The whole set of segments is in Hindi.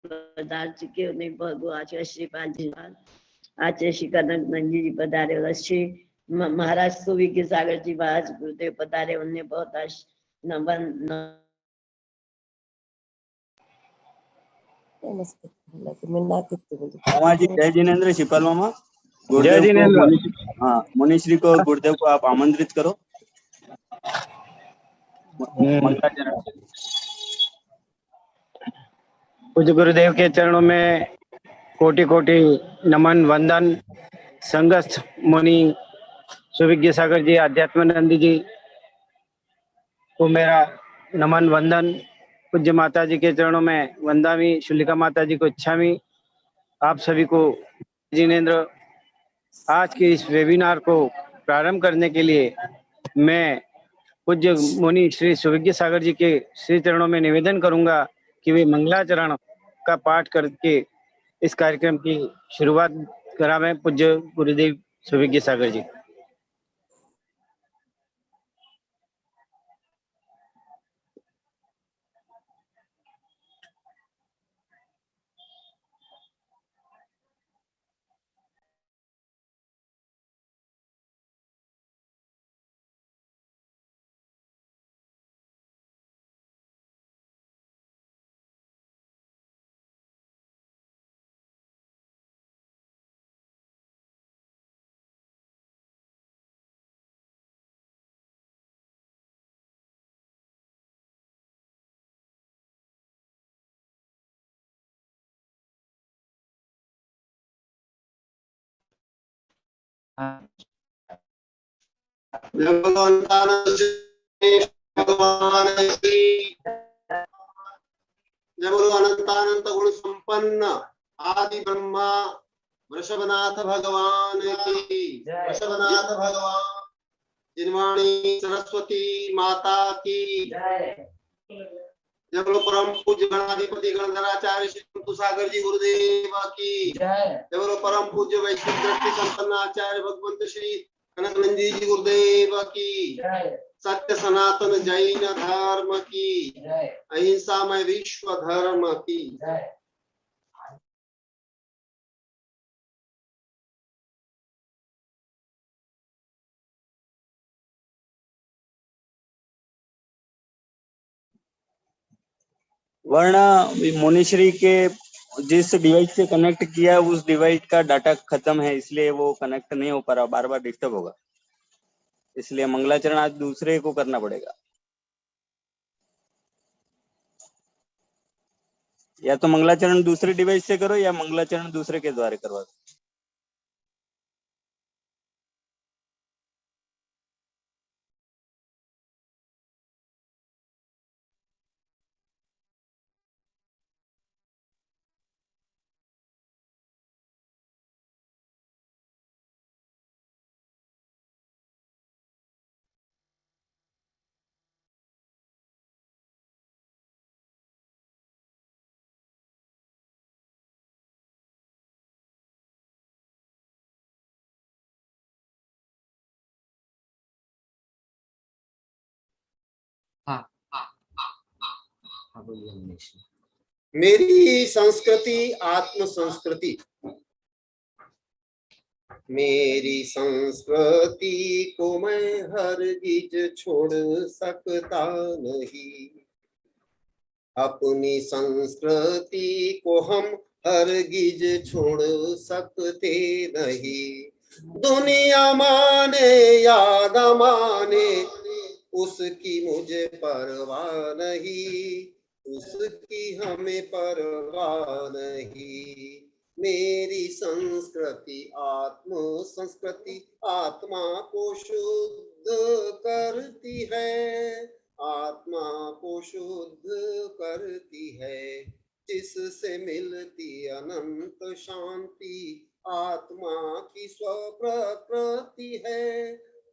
पधार चुके, उन्हें बहुत बहुत आचार्य श्रीपाल जी, आचार्य श्री कनक नंदी जी पधारे, और श्री महाराज सुविज्ञ सागर जी महाराज गुरुदेव पधारे, उन्हें बहुत मामा जी जय जिनेन्द्र, शिपाल मामा। जय जिनेन्द्र। हाँ, मुनिश्री को, गुरुदेव को आप आमंत्रित करो। मंगलाचरण। पूज्य गुरुदेव के चरणों में कोटि कोटि नमन वंदन। संगस्थ मुनि सुविज्ञ सागर जी, आध्यात्मानंद जी को मेरा नमन वंदन। पूज्य माता जी के चरणों में वंदामी, शुलिका माता जी को इच्छामी। आप सभी को जिनेन्द्र, आज के इस वेबिनार को प्रारंभ करने के लिए मैं पूज्य मुनि श्री सुविज्ञ सागर जी के श्री चरणों में निवेदन करूंगा कि वे मंगलाचरण का पाठ करके इस कार्यक्रम की शुरुआत करावें। पूज्य गुरुदेव सुविज्ञ सागर जी। जय बोलो अनंतानंत गुण संपन्न आदि ब्रह्मा वृषभनाथ भगवान की। वृषभनाथ भगवान जिनवाणी सरस्वती माता की। जय बोलो परम पूज्य गणाधिपति गणधराचार्य श्री कुंतु सागर जी गुरुदेव की। जय बोलो परम पूज्य वैष्णव दृष्टि संपन्न आचार्य भगवंत श्री कनक नंदी जी गुरुदेव की। सत्य सनातन जैन धर्म की। अहिंसा में विश्व धर्म की। वरना मुनिश्री के जिस डिवाइस से कनेक्ट किया उस डिवाइस का डाटा खत्म है, इसलिए वो कनेक्ट नहीं हो पा रहा, बार बार डिस्टर्ब होगा, इसलिए मंगलाचरण आज दूसरे को करना पड़ेगा। या तो मंगलाचरण दूसरे डिवाइस से करो या मंगलाचरण दूसरे के द्वारा करवा दो। मेरी संस्कृति आत्म संस्कृति। मेरी संस्कृति को मैं हरगिज छोड़ सकता नहीं। अपनी संस्कृति को हम हरगिज छोड़ सकते नहीं। दुनिया माने या न माने उसकी मुझे परवाह नहीं। उसकी हमें परवाह नहीं। मेरी संस्कृति आत्म संस्कृति आत्मा को शुद्ध करती है। आत्मा को शुद्ध करती है, जिससे मिलती अनंत शांति। आत्मा की स्वप्रकृति है।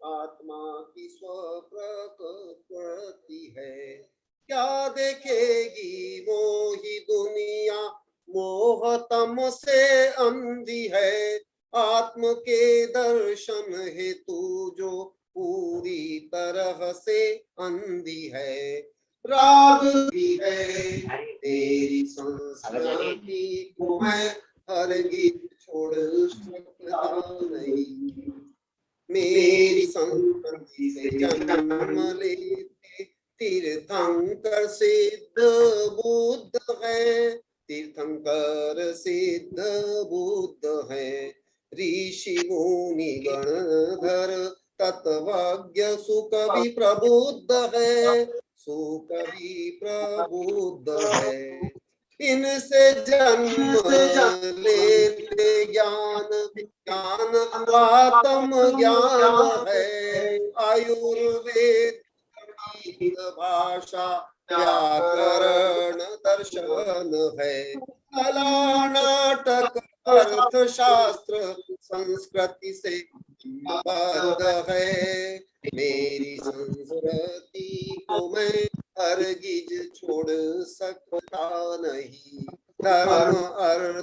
आत्मा की स्वप्रकृति है। क्या देखेगी मोही दुनिया, मोह तम से अंधी है। आत्म के दर्शन हेतु जो पूरी तरह से अंधी है। राग भी है तेरी संस्कृति संस्कृति को मैं हरगिज छोड़ सकता नहीं। मेरी संस्कृति से जन्म लेते तीर्थंकर सिद्ध बुद्ध है, तीर्थंकर सिद्ध बुद्ध है। ऋषि मुनि गणधर तत्वज्ञ सुकवि प्रबुद्ध है, सुकवि प्रबुद्ध है। इनसे जन्म लेते ज्ञान, ज्ञान आत्म ज्ञान है। आयुर्वेद भाषा व्याकरण दर्शन है। कला नाटक अर्थशास्त्र संस्कृति से बद्ध है। मेरी संस्कृति को मैं हरगिज छोड़ सकता नहीं। धर्म अर्थ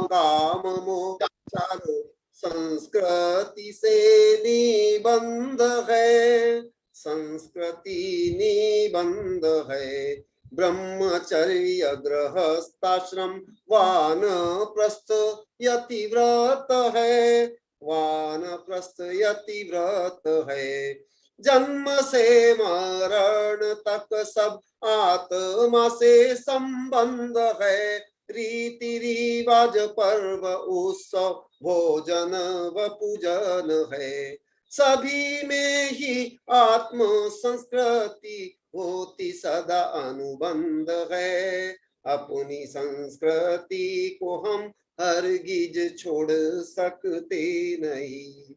काम मोक्ष चारों संस्कृति से निबंध है, संस्कृति निबंध है। ब्रह्मचर्य गृहस्थाश्रम वानप्रस्थ यतिव्रत है, वानप्रस्थ यतिव्रत है। जन्म से मरण तक सब आत्मा से संबंध है। रीति रिवाज पर्व उत्सव भोजन व पूजन है। सभी में ही आत्म संस्कृति होती सदा अनुबंध है। अपनी संस्कृति को हम हरगिज छोड़ सकते नहीं।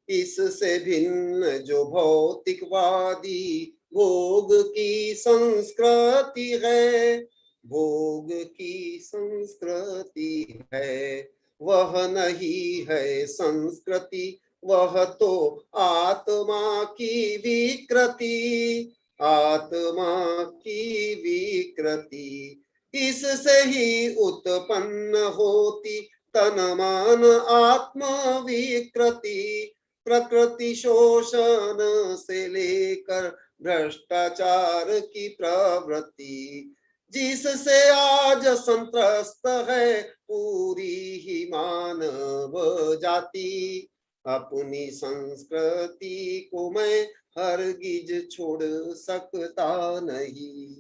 इससे भिन्न जो भौतिकवादी भोग की संस्कृति है, भोग की संस्कृति है, वह नहीं है संस्कृति, वह तो आत्मा की विकृति, आत्मा की विकृति। इससे ही उत्पन्न होती तन मन आत्म विकृति। प्रकृति शोषण से लेकर भ्रष्टाचार की प्रवृत्ति, जिससे आज संत्रस्त है पूरी ही मानव जाति। अपनी संस्कृति को मैं हरगिज छोड़ सकता नहीं।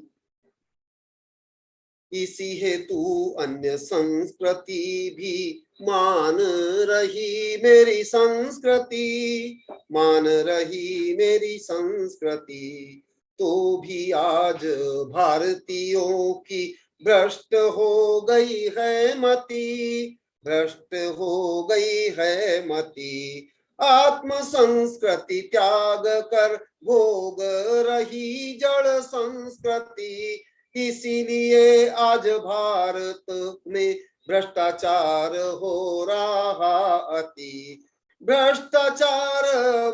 इसी हेतु अन्य संस्कृति भी मान रही मेरी संस्कृति, मान रही मेरी संस्कृति। तो भी आज भारतीयों की भ्रष्ट हो गई है मति, भ्रष्ट हो गई है मति। आत्म संस्कृति त्याग कर भोग रही जड़ संस्कृति। इसीलिए आज भारत में भ्रष्टाचार हो रहा अति। भ्रष्टाचार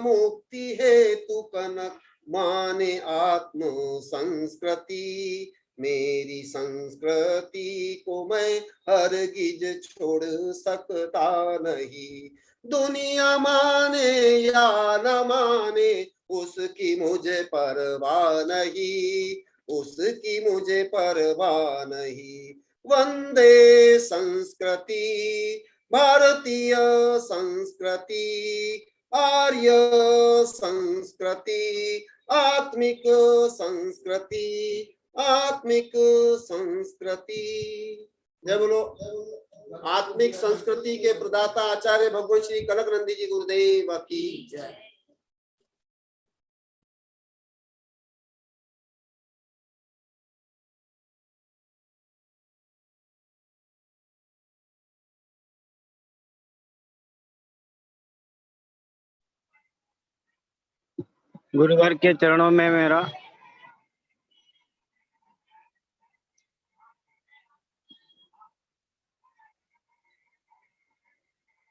मुक्ति हेतु कनक माने आत्म संस्कृति। मेरी संस्कृति को मैं हरगिज छोड़ सकता नहीं। दुनिया माने या न माने उसकी मुझे परवाह नहीं, उसकी मुझे परवाह नहीं। वंदे संस्कृति, भारतीय संस्कृति, आर्य संस्कृति, आत्मिक संस्कृति, आत्मिक संस्कृति। जय बोलो आत्मिक संस्कृति के प्रदाता आचार्य भगवान श्री कनकनंदी जी गुरुदेव की जय। गुरुवर के चरणों में मेरा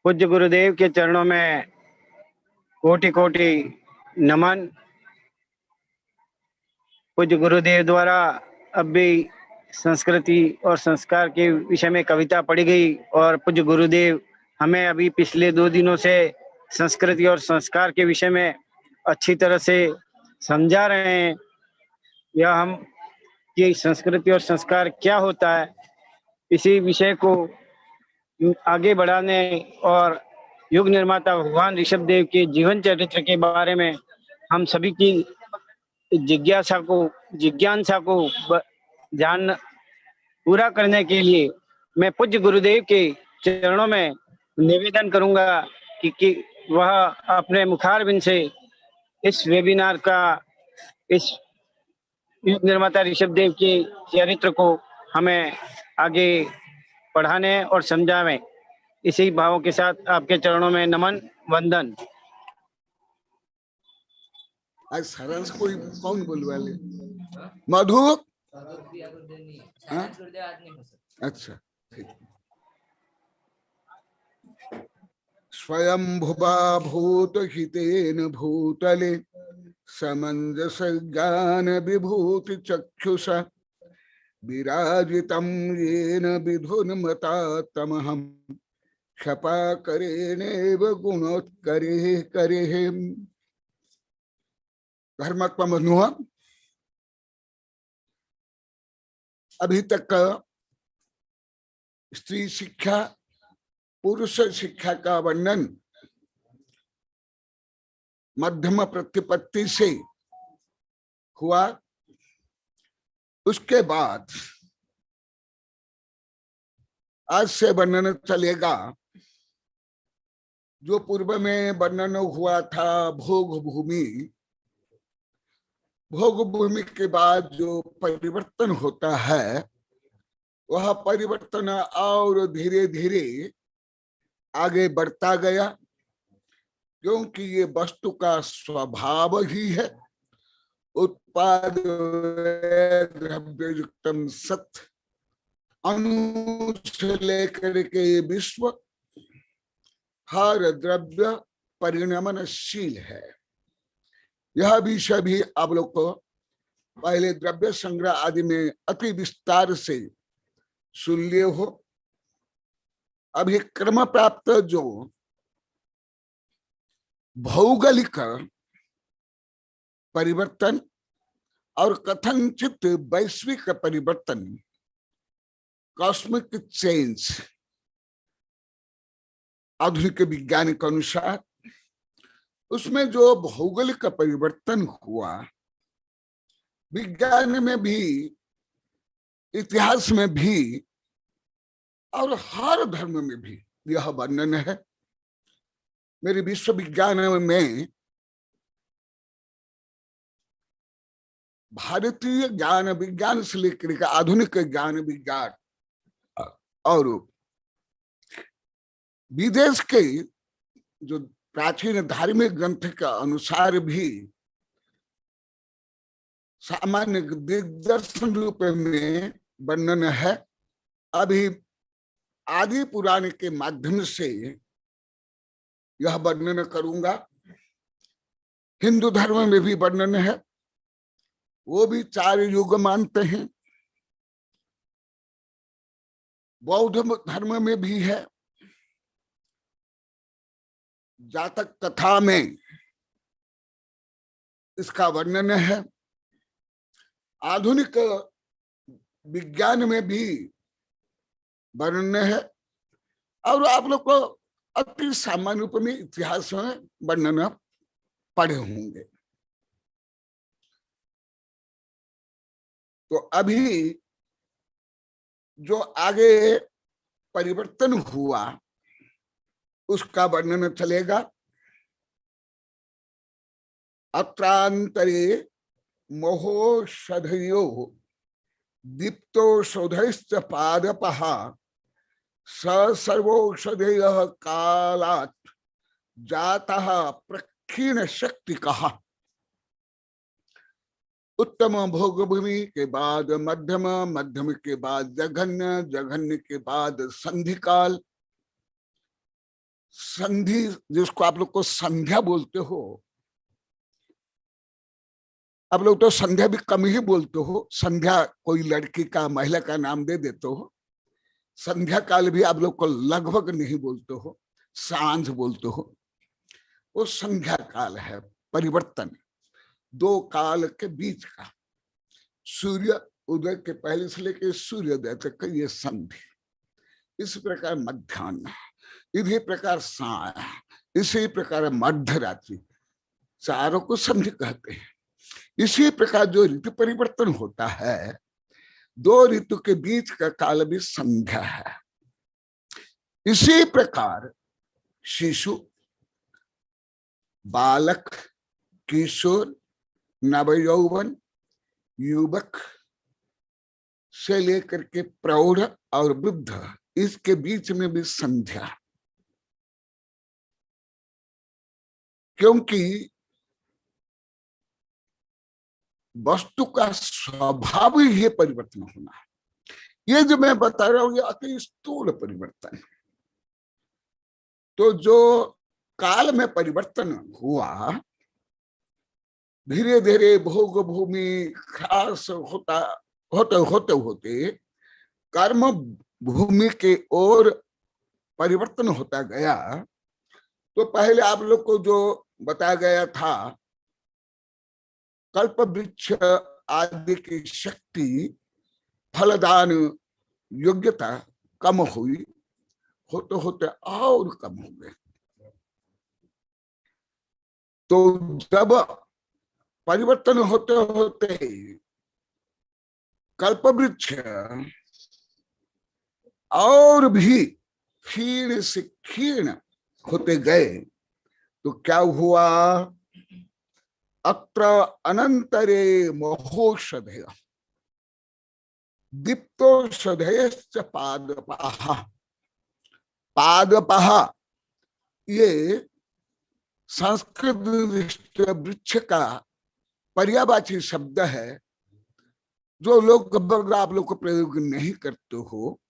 पूज्य गुरुदेव के चरणों में कोटि कोटि नमन। पूज्य गुरुदेव द्वारा अब भी संस्कृति और संस्कार के विषय में कविता पढ़ी गई और पूज्य गुरुदेव हमें अभी पिछले 2 दिनों से संस्कृति और संस्कार के विषय में अच्छी तरह से समझा रहे हैं। यह हम कि संस्कृति और संस्कार क्या होता है इसी विषय को आगे बढ़ाने और युग निर्माता भगवान ऋषभ देव के जीवन चरित्र के बारे में हम सभी की जिज्ञासा को जान पूरा करने के लिए मैं पूज्य गुरुदेव के चरणों में निवेदन करूंगा कि वह अपने मुखारबिंद से इस वेबिनार का, इस युग निर्माता ऋषभ देव के चरित्र को हमें आगे पढ़ाने और समझावें। इसी भावों के साथ आपके चरणों में नमन वंदन। आज सारा कोई कौन बोलवा ले? मधु? अच्छा, ठीक। स्वयं भुवा भूत हितेन भूतले समंजस ज्ञान विभूति चक्षुषा विराजितं येन विधुन्मता तमहं क्षपाकरेणेव गुणोत्करेः करेः। धर्मात्मा मनुआ, अभी तक स्त्री शिक्षा पुरुष शिक्षा का वर्णन मध्यम प्रतिपत्ति से हुआ। उसके बाद आज से वर्णन चलेगा जो पूर्व में वर्णन हुआ था भोग भूमि। भोग भूमि के बाद जो परिवर्तन होता है वह परिवर्तन और धीरे धीरे आगे बढ़ता गया, क्योंकि ये वस्तु का स्वभाव ही है। उत्पाद द्रव्ययुक्तम सत्, अणु से लेकर के विश्व हर द्रव्य परिणमनशील है। यह विषय भी आप लोग को पहले द्रव्य संग्रह आदि में अति विस्तार से सुन लिए हो। अभी क्रम प्राप्त जो भौगोलिक परिवर्तन और कथनचित वैश्विक परिवर्तन, कॉस्मिक चेंज, आधुनिक विज्ञान के अनुसार उसमें जो भौगोलिक परिवर्तन हुआ, विज्ञान में भी, इतिहास में भी और हर धर्म में भी यह वर्णन है। मेरे विश्व विज्ञान में भारतीय ज्ञान विज्ञान से लेकर आधुनिक ज्ञान विज्ञान और विदेश के जो प्राचीन धार्मिक ग्रंथ के अनुसार भी सामान्य दिग्दर्शन रूप में वर्णन है। अभी आदि पुराण के माध्यम से यह वर्णन करूंगा। हिंदू धर्म में भी वर्णन है, वो भी 4 युग मानते हैं। बौद्ध धर्म में भी है। जातक कथा में इसका वर्णन है। आधुनिक विज्ञान में भी वर्णन है और आप लोग को अति सामान्य रूप में इतिहास में वर्णन पढ़े होंगे। तो अभी जो आगे परिवर्तन हुआ उसका वर्णन चलेगा। अत्रांतरे मोहोषधयो दीप्तो शोधश्च पादपः स सर्वौषधय कालात् जातः प्रक्षीण शक्तिकः। उत्तम भोग भूमि के बाद मध्यम, मध्यम के बाद जघन्य, जघन्य के बाद संधि काल। संधि जिसको आप लोग को संध्या बोलते हो, आप लोग तो संध्या भी कम ही बोलते हो। संध्या कोई लड़की का, महिला का नाम दे देते हो। संध्या काल भी आप लोग को लगभग नहीं बोलते हो, सांझ बोलते हो। वो संध्या काल है, परिवर्तन 2 काल के बीच का। सूर्य उदय के पहले से लेकर सूर्योदय तक ये संधि। इस प्रकार मध्याह्न, इसी प्रकार साय, इसी प्रकार मध्यरात्रि, चारों को संध्या कहते हैं। इसी प्रकार जो ऋतु परिवर्तन होता है, दो ऋतु के बीच का काल भी संध्या है। इसी प्रकार शिशु, बालक, किशोर, नवयौवन, युवक से लेकर के प्रौढ़ और वृद्ध, इसके बीच में भी संध्या। क्योंकि वस्तु का स्वभाव ही परिवर्तन होना है। ये जो मैं बता रहा हूं, ये अति स्थूल परिवर्तन है। तो जो काल में परिवर्तन हुआ, धीरे धीरे भोग भूमि ह्रास होते होते कर्म भूमि के ओर परिवर्तन होता गया। तो पहले आप लोग को जो बताया गया था, कल्प वृक्ष आदि की शक्ति, फलदान योग्यता कम हुई, होते होते और कम हो गए। तो जब परिवर्तन होते होते कल्प वृक्ष और भी क्षीण से क्षीण होते गए, तो क्या हुआ? अत्र अनंतरे महोषधय दीप्तोषधयश्च पादपाः। पादपाः ये संस्कृत वृक्ष का पर्यायवाची शब्द है, जो लोग आप लोग को प्रयोग नहीं करते हो,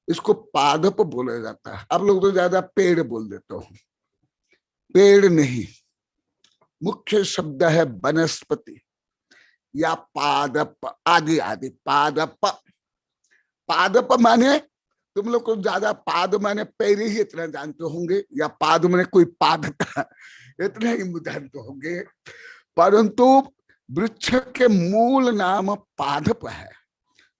इसको पादप बोला जाता है। आप लोग तो ज्यादा पेड़ बोल देते हो, पेड़ नहीं, मुख्य शब्द है वनस्पति या पादप आदि आदि। पादप, पादप माने, तुम लोग को ज्यादा पाद माने पैर ही इतना जानते होंगे, या पाद माने कोई पादता, इतना ही जानते होंगे। परंतु वृक्ष के मूल नाम पादप है,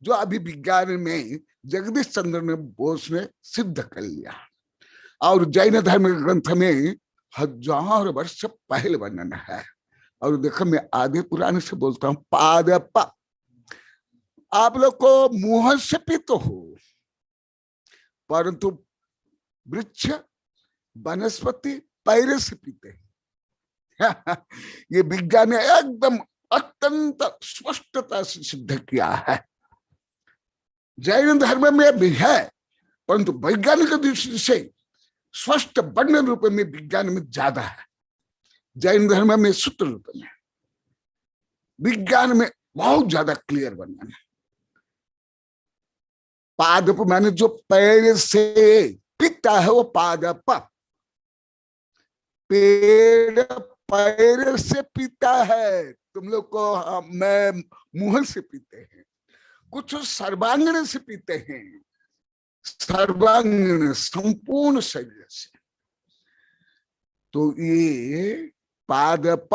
जो अभी विज्ञान में जगदीश चंद्र बोस ने सिद्ध कर लिया। और जैन धर्म ग्रंथ में 1000 वर्ष पहले वर्णन है। और देखो, मैं आधे पुराने से बोलता हूं, पादप। आप लोग को मुंह से पीते हो, परंतु वृक्ष वनस्पति पैर से पीते हैं। ये विज्ञान ने एकदम अत्यंत स्पष्टता से सिद्ध किया है। जैन धर्म में भी है, परंतु वैज्ञानिक दृष्टि से स्पष्ट वर्णन रूप में विज्ञान में ज्यादा है। जैन धर्म में सूत्र रूप में, विज्ञान में बहुत ज्यादा क्लियर वर्णन है। पादप माने जो पैर से पीता है वो पादप। पेड़ पैर से पीता है, तुम लोग को मैं मुंह से पीते हैं, कुछ सर्वांगण से पीते हैं, सर्वांगण संपूर्ण शरीर से। तो ये पादप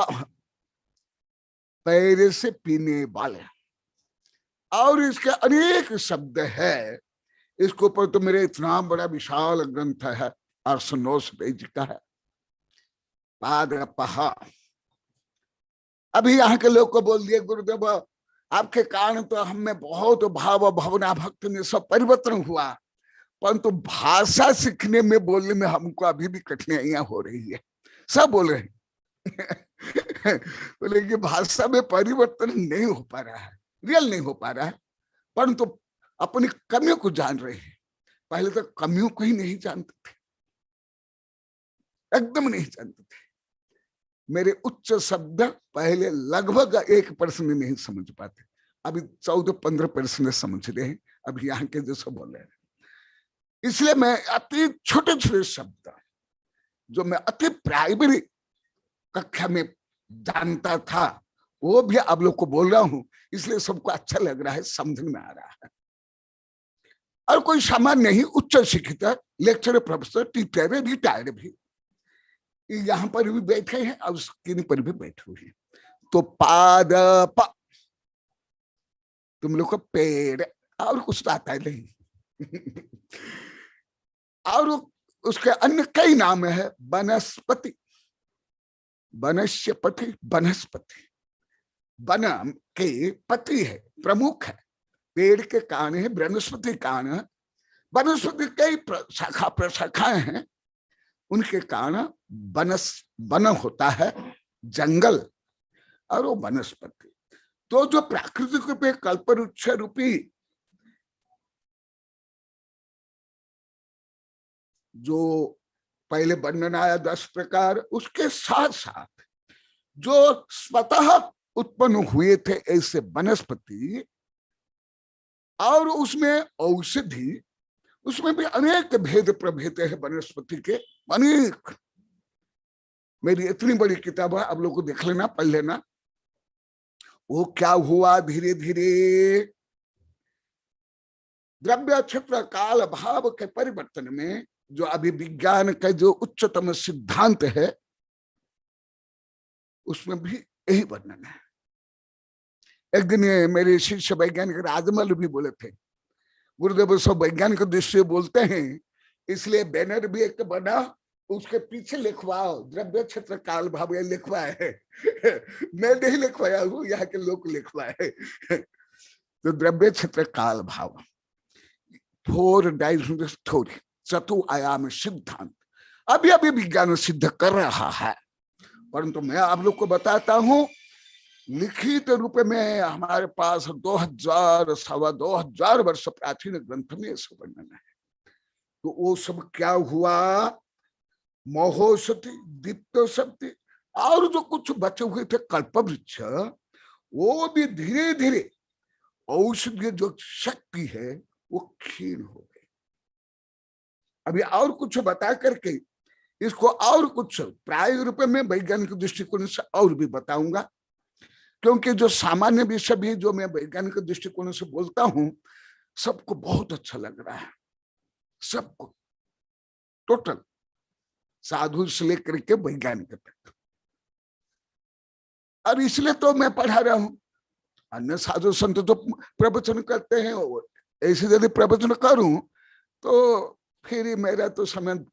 पैर से पीने वाले, और इसके अनेक शब्द है। इसके ऊपर तो मेरे इतना बड़ा विशाल ग्रंथ है, 809 पेज का है, पादपः। अभी यहाँ के लोग को बोल दिए, गुरुदेव आपके कारण तो हमें बहुत भाव भावना भक्ति में सब परिवर्तन हुआ, परंतु भाषा सीखने में बोलने में हमको अभी भी कठिनाइयां हो रही है। सब बोल रहे हैं बोले कि भाषा में परिवर्तन नहीं हो पा रहा है, रियल नहीं हो पा रहा है, परंतु अपनी कमियों को जान रहे हैं। पहले तो कमियों को ही नहीं जानते थे, एकदम नहीं जानते थे। मेरे उच्च शब्द पहले लगभग 1% नहीं समझ पाते, अभी 14-15% समझ रहे हैं, अभी यहाँ के जो सब बोल रहे हैं। इसलिए मैं अति छोटे छोटे शब्द जो मैं अति प्राइमरी कक्षा में जानता था, वो भी आप लोग को बोल रहा हूं, इसलिए सबको अच्छा लग रहा है, समझ में आ रहा है। और कोई सामान्य नहीं, उच्च शिक्षित लेक्चर, प्रोफेसर, टीचर, रिटायर्ड भी यहाँ पर भी बैठे हैं और स्क्रीन पर भी बैठे हुए हैं। तो पादप, तुम लोग को पेड़, और कुछ तो आता है नहीं। और उसके अन्य कई नाम है। वनस्पति, वनस्पति, वनस्पति, वन के पति है, प्रमुख है, पेड़ के कान है, वनस्पति कान है। वनस्पति कई शाखा प्रशाखाएं हैं, उनके कान वन होता है, जंगल, और वो वनस्पति। तो जो प्राकृतिक रूपे कल्पवृक्ष रूपी जो पहले वर्णन आया 10 प्रकार, उसके साथ साथ जो स्वतः उत्पन्न हुए थे ऐसे वनस्पति, और उसमें औषधि, उसमें भी अनेक भेद प्रभेद है वनस्पति के, अनेक। मेरी इतनी बड़ी किताब है, आप लोग को देख लेना, पढ़ लेना। वो क्या हुआ धीरे धीरे द्रव्य क्षेत्र काल भाव के परिवर्तन में, जो अभी विज्ञान का जो उच्चतम सिद्धांत है, उसमें भी यही वर्णन है। एक दिन मेरे शिष्य वैज्ञानिक राजमल भी बोले थे, गुरुदेव सब वैज्ञानिक दृष्टि से बोलते हैं, इसलिए बैनर भी एक बना, उसके पीछे लिखवाओ द्रव्य क्षेत्र काल भाव, ये लिखवाए है। मैं नहीं लिखवाया हूँ, यहाँ के लोग लिखवाए। तो द्रव्य क्षेत्र काल भाव 4 डायमेंशनल थ्योरी, चतुआयाम सिद्धांत अभी अभी विज्ञान सिद्ध कर रहा है, परंतु मैं आप लोग को बताता हूं लिखित रूप में हमारे पास 2000 सवा 2000 वर्ष प्राचीन ग्रंथ में सब वर्णन है। तो वो सब क्या हुआ, महोषधि, दीप्तशक्ति, और जो कुछ बचे हुए थे कल्पवृक्ष, वो भी धीरे धीरे औषधीय जो शक्ति है वो क्षीण हो गई। अभी और कुछ बता करके इसको और कुछ प्राय रूप में वैज्ञानिक दृष्टिकोण से और भी बताऊंगा, क्योंकि जो सामान्य विषय भी जो मैं वैज्ञानिक दृष्टिकोण से बोलता हूं, सबको बहुत अच्छा लग रहा है, सबको, टोटल साधु से लेकर के वैज्ञानिक तक। और इसलिए तो मैं पढ़ा रहा हूं। अन्य साधु संत तो प्रवचन करते हैं, ऐसे यदि प्रवचन करूं तो फिर मेरा तो समय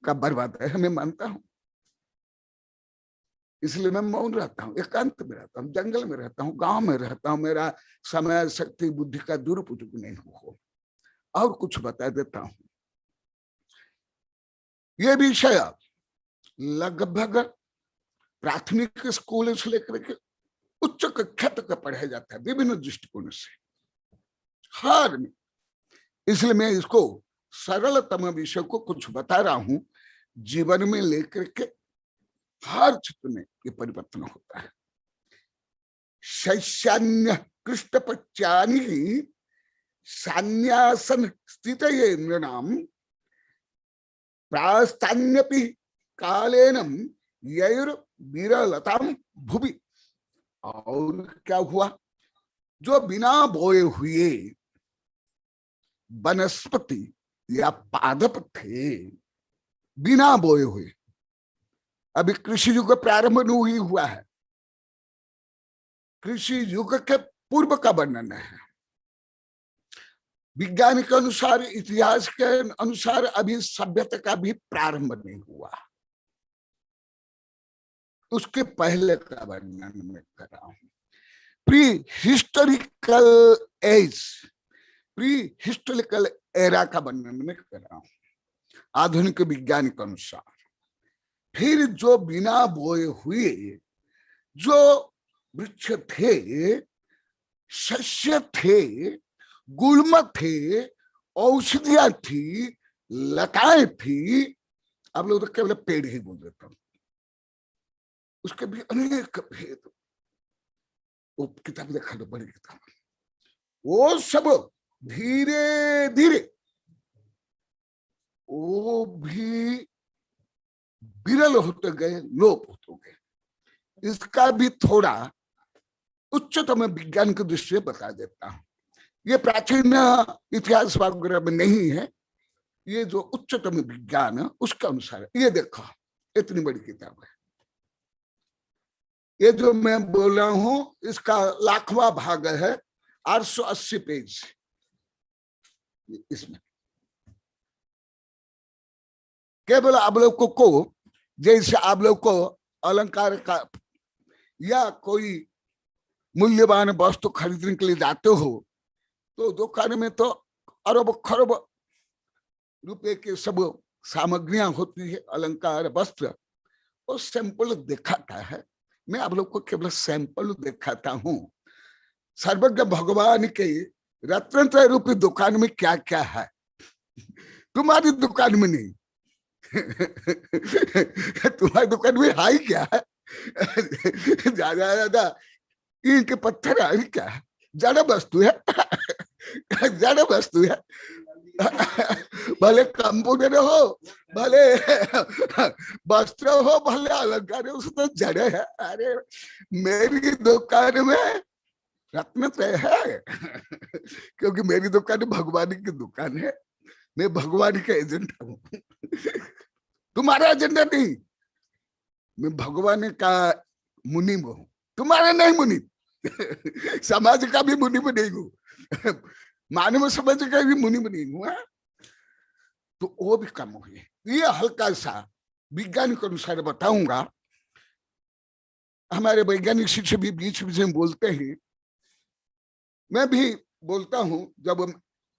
का बर्बाद है, मैं मानता हूं। इसलिए मैं मौन रहता हूँ, एकांत में रहता हूँ, जंगल में रहता हूँ, गांव में रहता हूँ, मेरा समय शक्ति बुद्धि का दुरुपयोग नहीं हो। और कुछ बता देता हूं। ये विषय लगभग प्राथमिक स्कूल से लेकर के उच्च कक्षा तक पढ़ाया जाता है विभिन्न दृष्टिकोण से, हर में। इसलिए मैं इसको सरलतम विषय को कुछ बता रहा हूं, जीवन में लेकर के हर क्षेत्र में ये परिवर्तन होता है। शैष्यान्य कृष्टपच्यानि सान्यासन स्थित नृणाम प्रास्तान्यपि कालेनम यैर विरलताम भुवि। और क्या हुआ, जो बिना बोए हुए वनस्पति या पादप थे, बिना बोए हुए, अभी कृषि युग प्रारंभ नहीं हुआ है, कृषि युग के पूर्व का वर्णन है। विज्ञान के अनुसार, इतिहास के अनुसार अभी सभ्यता का भी प्रारंभ नहीं हुआ, उसके पहले का वर्णन मैं कर रहा हूं। Pre historical age, pre historical era का वर्णन मैं कर रहा हूं आधुनिक विज्ञान के अनुसार। फिर जो बिना बोए हुए जो वृक्ष थे, सस्य थे, गुल्म थे, औषधियां थी, लताएं थी, आप लोग तो केवल पेड़ ही बोल देता हूं, उसके भी अनेक भेद। वो किताब देखा तो बड़ी किताब, वो सब धीरे धीरे वो भी विरल होते गए, लोप होते गए। इसका भी थोड़ा उच्चतम विज्ञान की दृष्टि से बता देता हूं। ये प्राचीन इतिहास वगैरह में नहीं है, ये जो उच्चतम विज्ञान है उसके अनुसार। ये देखो, इतनी बड़ी किताब है, ये जो मैं बोल रहा हूं इसका 1,00,000वां भाग है, 880 पेज। इसमें केवल आप लोगों को जैसे आप लोग को अलंकार का या कोई मूल्यवान वस्तु खरीदने के लिए जाते हो तो दुकान में तो अरब खरब रुपए के सब सामग्रियां होती है, अलंकार वस्त्र, और सैंपल दिखाता है। मैं आप लोग को केवल सैंपल दिखाता हूं। सर्वज्ञ भगवान के रत्नत्रय रूपी दुकान में क्या क्या है, तुम्हारी दुकान में नहीं। तुम्हारी दुकान में हाई क्या है, ज्यादा ज्यादा ईंट के पत्थर है क्या है, जड़ वस्तु है। जड़ वस्तु है। भले कंप्यूटर हो, भले वस्त्र हो, भले अलंकार हो, उसमें जड़ है। अरे मेरी दुकान में रत्नत्रय है, क्योंकि मेरी दुकान भगवान की दुकान है। मैं भगवान का एजेंट हूँ, तुम्हारा एजेंडा नहीं। मैं भगवान का मुनीम हूँ, तुम्हारा नहीं मुनीम। समाज का भी मुनीम नहीं हूँ, मानव समाज का भी मुनीम नहीं हुआ। तो वो भी कम हुए। ये हल्का सा विज्ञान के अनुसार बताऊंगा। हमारे वैज्ञानिक शिक्षक भी बीच बीच में बोलते हैं, मैं भी बोलता हूं। जब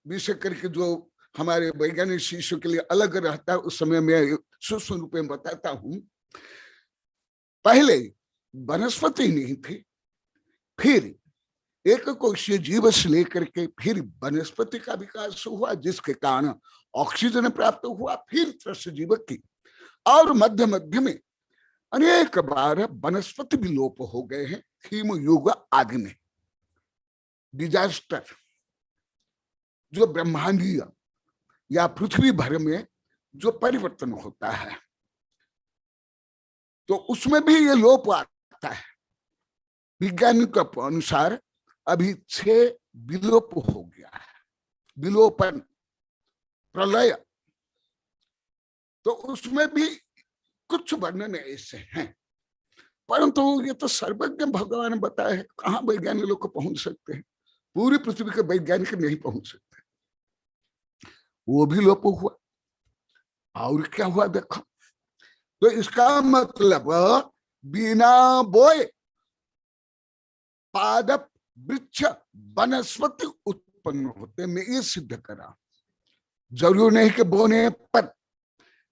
विषय करके जो हमारे वैज्ञानिक शिष्यों के लिए अलग रहता है, उस समय मैं सूक्ष्म रूप में बताता हूं। पहले वनस्पति नहीं थी, फिर एक कोशीय जीव से लेकर के फिर वनस्पति का विकास हुआ, जिसके कारण ऑक्सीजन प्राप्त हुआ, फिर त्रस्त जीव की, और मध्य मध्य में अनेक बार वनस्पति भी लोप हो गए हैं। हिम युग आदि में डिजास्टर जो ब्रह्मांडीय या पृथ्वी भर में जो परिवर्तन होता है, तो उसमें भी ये लोप आता है। वैज्ञानिक के अनुसार अभी 6 विलोप हो गया है, विलोपन, प्रलय। तो उसमें भी कुछ वर्णन ऐसे हैं, परंतु ये तो सर्वज्ञ भगवान बताए हैं, कहाँ वैज्ञानिक लोग को पहुंच सकते हैं। पूरी पृथ्वी के वैज्ञानिक नहीं पहुंच सकते। वो भी लोप हुआ। और क्या हुआ देखो, तो इसका मतलब बिना बोए पादप वृक्ष वनस्पति उत्पन्न होते। मैं ये सिद्ध करा। जरूर नहीं कि बोने पर,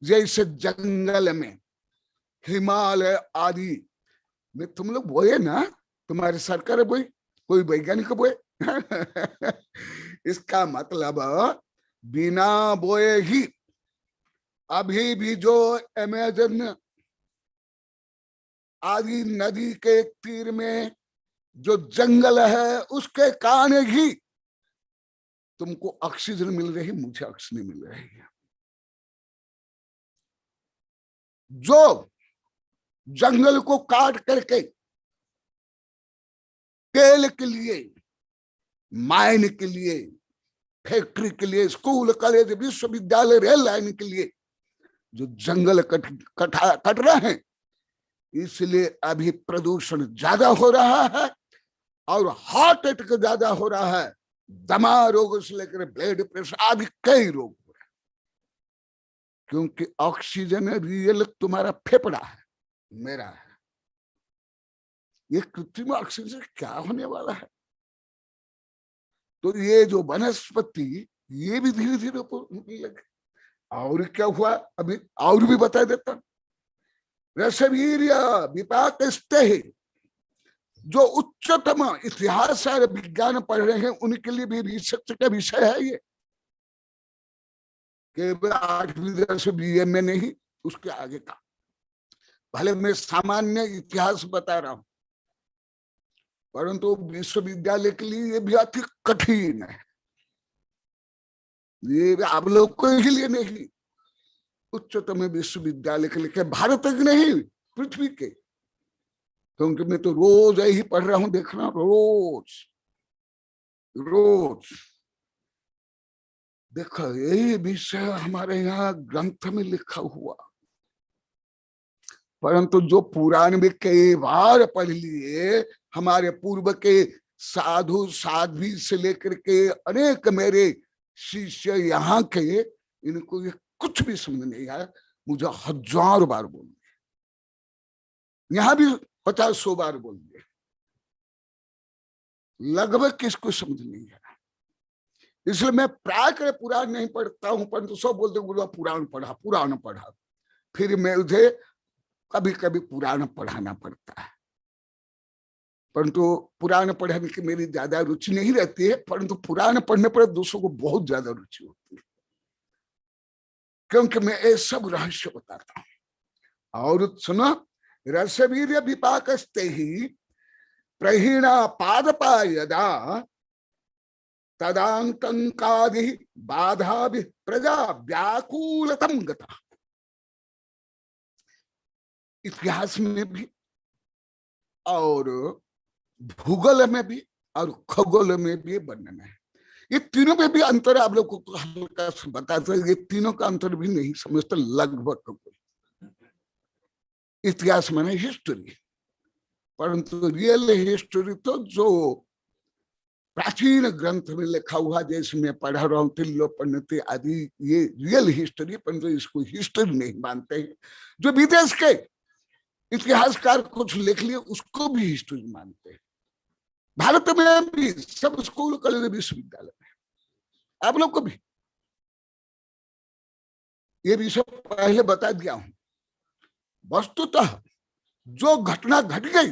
जैसे जंगल में हिमालय आदि में तुम लोग बोए ना, तुम्हारी सरकार बोई, कोई वैज्ञानिक बोए। इसका मतलब बिना बोए ही अभी भी जो अमेजन आदि नदी के तीर में जो जंगल है, उसके कारण ही तुमको ऑक्सीजन मिल रही, मुझे ऑक्सीजन मिल रही है। जो जंगल को काट करके तेल के लिए, माइन के लिए, फैक्ट्री के लिए, स्कूल कॉलेज विश्वविद्यालय रेल लाइन के लिए जो जंगल कट रहे हैं, इसलिए अभी प्रदूषण ज्यादा हो रहा है और हार्ट अटैक ज्यादा हो रहा है। दमा रोग से लेकर ब्लड प्रेशर आदि कई रोग हो रहे हैं, क्योंकि ऑक्सीजन रियल तुम्हारा फेफड़ा है, मेरा है। ये कृत्रिम ऑक्सीजन क्या होने वाला है। तो ये जो वनस्पति, ये भी धीरे धीरे लगे। और क्या हुआ अभी और भी बता देता। रसवीर्य विपाक जो उच्चतम इतिहास और विज्ञान पढ़ रहे हैं, उनके लिए भी रिसर्च का विषय है ये। केवल 8वीं 10वीं BA में नहीं, उसके आगे का। भले मैं सामान्य इतिहास बता रहा हूं, परंतु विश्वविद्यालय के लिए ये भी अति कठिन है। ये आप लोग को ही लिए नहीं, उच्चतम विश्वविद्यालय के लिए, भारत के नहीं, पृथ्वी के। क्योंकि मैं तो रोज यही पढ़ रहा हूं, देखना, रोज रोज देखो, यही विषय हमारे यहाँ ग्रंथ में लिखा हुआ। परंतु जो पुराण में कई बार पढ़ लिए, हमारे पूर्व के साधु साध्वी से लेकर के अनेक मेरे शिष्य यहाँ के, इनको ये कुछ भी समझ नहीं आया। मुझे 1000 बार बोलिए, यहां भी 50-100 बार बोलिए, लगभग किसको समझ नहीं है। इसलिए मैं प्राय कर पुराण नहीं पढ़ता हूं, परंतु सब बोलते गुरु पुराण पढ़ा, पुराण पढ़ा। फिर मैं मुझे कभी कभी पुराण पढ़ाना पड़ता है, परंतु पुराण पढ़ने की मेरी ज्यादा रुचि नहीं रहती है, परंतु पुराण पढ़ने पर दूसरों को बहुत ज्यादा रुचि होती है, क्योंकि मैं ये सब रहस्य बताता हूं। और सुनो, रसवीर्य विपाकस्ते ही प्रहीणा पादपा यदा तदांतंकादि बाधा भी प्रजा व्याकुलतम गता। इतिहास में भी और भूगोल में भी और खगोल में भी वर्णन है। ये तीनों में भी अंतर आप लोग को हल्का सा बताते, ये तीनों का अंतर भी नहीं समझते लगभग। इतिहास माने हिस्ट्री, परंतु रियल हिस्ट्री तो जो प्राचीन ग्रंथ में लिखा हुआ, जैसे मैं पढ़ा रहा हूँ तिल्लोपनिषद आदि, ये रियल हिस्ट्री, परंतु इसको हिस्ट्री नहीं मानते हैं। जो विदेश के इतिहासकार कुछ लिख लिए उसको भी हिस्ट्री मानते हैं। भारत में भी सब स्कूल कॉलेज विश्वविद्यालय में, आप लोग को भी ये विषय पहले बता दिया हूं। वस्तुतः जो घटना घट गई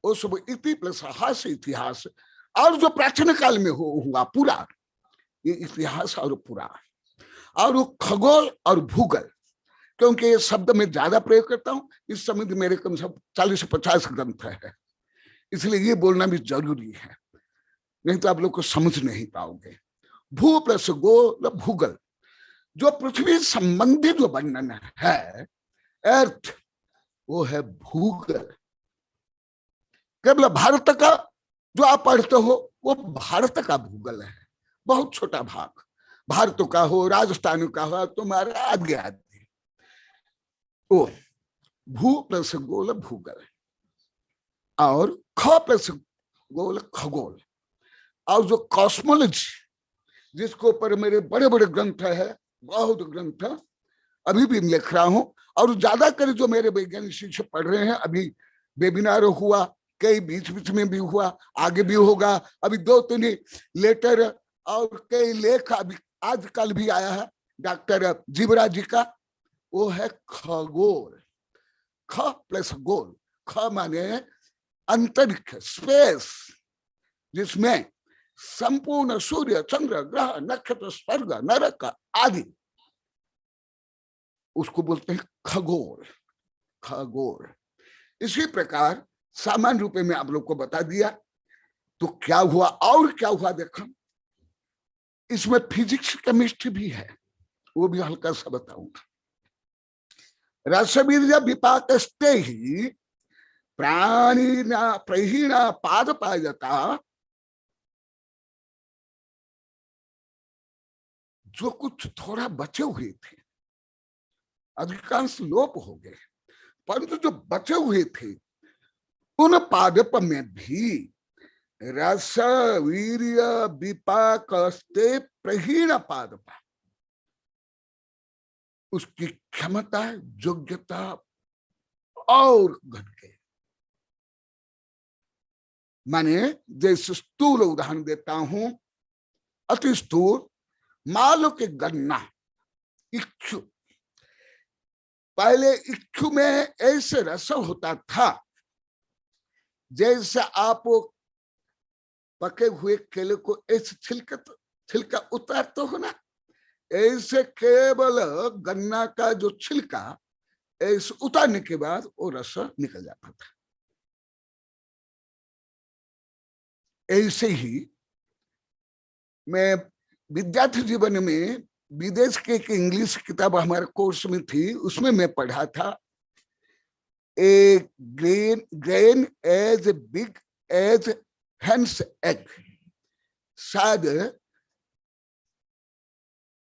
वो सब इति प्लस हास इतिहास, और जो प्राचीन काल में हुआ पूरा, ये इतिहास और पुराण, और वो खगोल और भूगोल, क्योंकि ये शब्द में ज्यादा प्रयोग करता हूं। इस समय मेरे कम से कम 40 से 50 ग्रंथ है, इसलिए ये बोलना भी जरूरी है, नहीं तो आप लोग को समझ नहीं पाओगे। भू प्लस गोल भूगोल, जो पृथ्वी संबंधी जो वर्णन है, अर्थ, वो है भूगोल। केवल भारत का जो आप पढ़ते हो वो भारत का भूगोल है, बहुत छोटा भाग भारत का हो, राजस्थान का हो, तुम्हारा आदि आदि। ओ भू प्लस गोल भूगोल, और ख प्लस गोल खगोल, और जो कॉस्मोलॉजी जिसके ऊपर मेरे बड़े बड़े ग्रंथ है, बहुत ग्रंथ अभी भी लिख रहा हूं, और ज्यादा कर जो मेरे वैज्ञानिक शिक्षक पढ़ रहे हैं। अभी वेबिनार हुआ, कई बीच बीच में भी हुआ, आगे भी होगा। अभी 2-3 लेटर और कई लेख अभी आजकल भी आया है डॉक्टर जीवराज जी का, वो है खगोल। ख प्लस गोल, ख माने अंतरिक्ष, स्पेस, जिसमें संपूर्ण सूर्य चंद्र ग्रह नक्षत्र स्वर्ग नरक आदि, उसको बोलते हैं खगोल। खगोल इसी प्रकार सामान्य रूप में आप लोग को बता दिया। तो क्या हुआ और क्या हुआ देखो, इसमें फिजिक्स केमिस्ट्री भी है, वो भी हल्का सा बताऊंगा। रसवीर्य विपाकस्ते ही प्राणिना प्रहीणा पाद पायता, जो कुछ थोड़ा बचे हुए थे, अधिकांश लोप हो गए, परंतु जो बचे हुए थे उन पादप में भी रस वीर्य विपाकस्ते प्रहीण पादप, उसकी क्षमता योग्यता और घट गई। माने जैसे स्थूल उदाहरण देता हूं, अति स्थूल मान लो कि गन्ना, इक्षु, पहले इक्षु में ऐसे रस होता था जैसे आप पके हुए केले को ऐसे छिलका उतारते हो ना, ऐसे केवल गन्ना का जो छिलका ऐसे उतारने के बाद वो रस निकल जाता था। ऐसे ही मैं विद्यार्थी जीवन में विदेश के एक इंग्लिश किताब हमारे कोर्स में थी, उसमें मैं पढ़ा था, a grain as big as hen's egg. शायद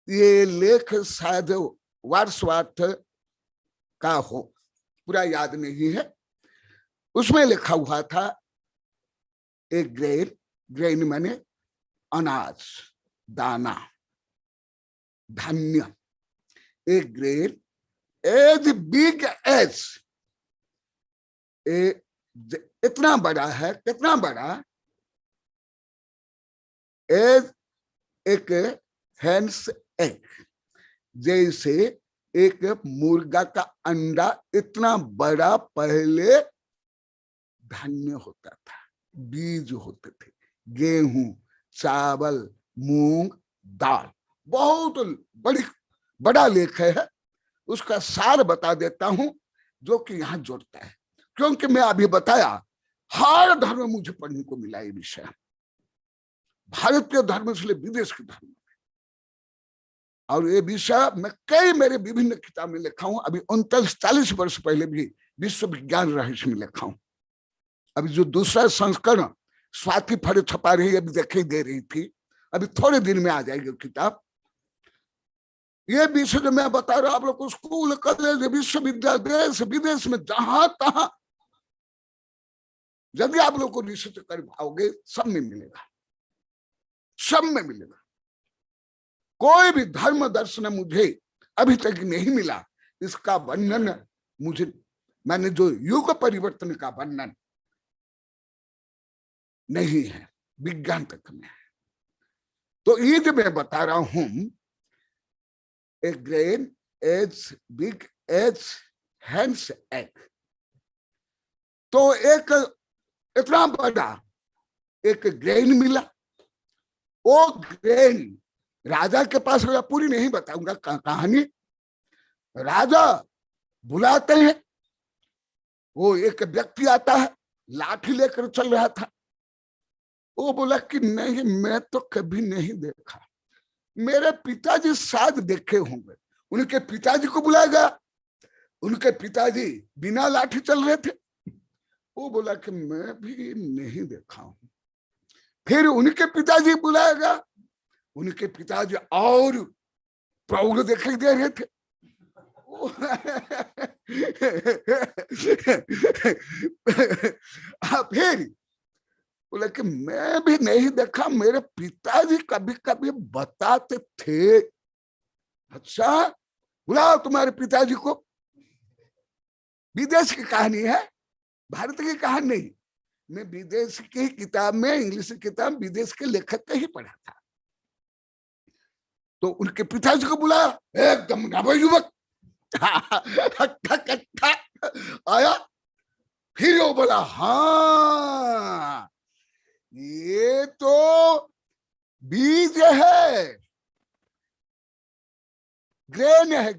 ये लेख शायद वर्ड्सवर्थ का हो, पूरा याद नहीं है। उसमें लिखा हुआ था एक ग्रेन माने अनाज, दाना, धान्य, एक ग्रेन एज बिग एज, इतना बड़ा है, कितना बड़ा, एज एक हैंड्स एग, जैसे एक मुर्गा का अंडा इतना बड़ा पहले धान्य होता था, बीज होते थे, गेहूं, चावल, मूंग, दाल। बहुत बड़ा लेख है, उसका सार बता देता हूं जो कि यहाँ जोड़ता है, क्योंकि मैं अभी बताया हर धर्म मुझे पढ़ने को मिला ये विषय, भारत के धर्म से विदेश के धर्म, और ये विषय मैं कई मेरे विभिन्न किताब में लिखा हूं। अभी 39-40 वर्ष पहले भी विश्व विज्ञान रहस्य में लिखा हूं। अभी जो दूसरा संस्करण स्वाति फड़े छपा रही, अभी दिखाई दे रही थी, अभी थोड़े दिन में आ जाएगी किताब। ये विषय जो मैं बता रहा हूं आप लोग को, स्कूल, कॉलेज, विश्वविद्यालय, देश विदेश में जहां तहां यदि आप लोग को रिसर्च कर पाओगे, सब में मिलेगा, सब में मिलेगा। कोई भी धर्म दर्शन मुझे अभी तक नहीं मिला, इसका वर्णन मुझे, मैंने जो युग परिवर्तन का वर्णन नहीं है, विज्ञान तक में है। तो ये जो मैं बता रहा हूं, a grain as big as hands egg, तो एक इतना बड़ा एक ग्रेन मिला। वो ग्रेन राजा के पास, पूरी नहीं बताऊंगा कहानी, राजा बुलाते हैं, वो एक व्यक्ति आता है, लाठी लेकर चल रहा था। वो बोला कि नहीं, मैं तो कभी नहीं देखा, मेरे पिताजी शायद देखे होंगे। उनके पिताजी को बुलाया गया, उनके पिताजी बिना लाठी चल रहे थे। वो बोला कि मैं भी नहीं देखा हूं। फिर उनके पिताजी बुलाया गया, उनके पिताजी और प्रौढ़ दिखाई दे रहे थे। फिर बोला कि मैं भी नहीं देखा, मेरे पिताजी कभी कभी बताते थे। अच्छा, बुलाओ तुम्हारे पिताजी को। विदेश की कहानी है, भारत की कहानी नहीं। मैं विदेश की किताब में, इंग्लिश की किताब, विदेश के लेखक का ही पढ़ा था। तो उनके पिताजी को बुलाया, एकदम नवयुवक आया। फिर वो बोला, हाँ ये तो बीज है, ग्रेन है,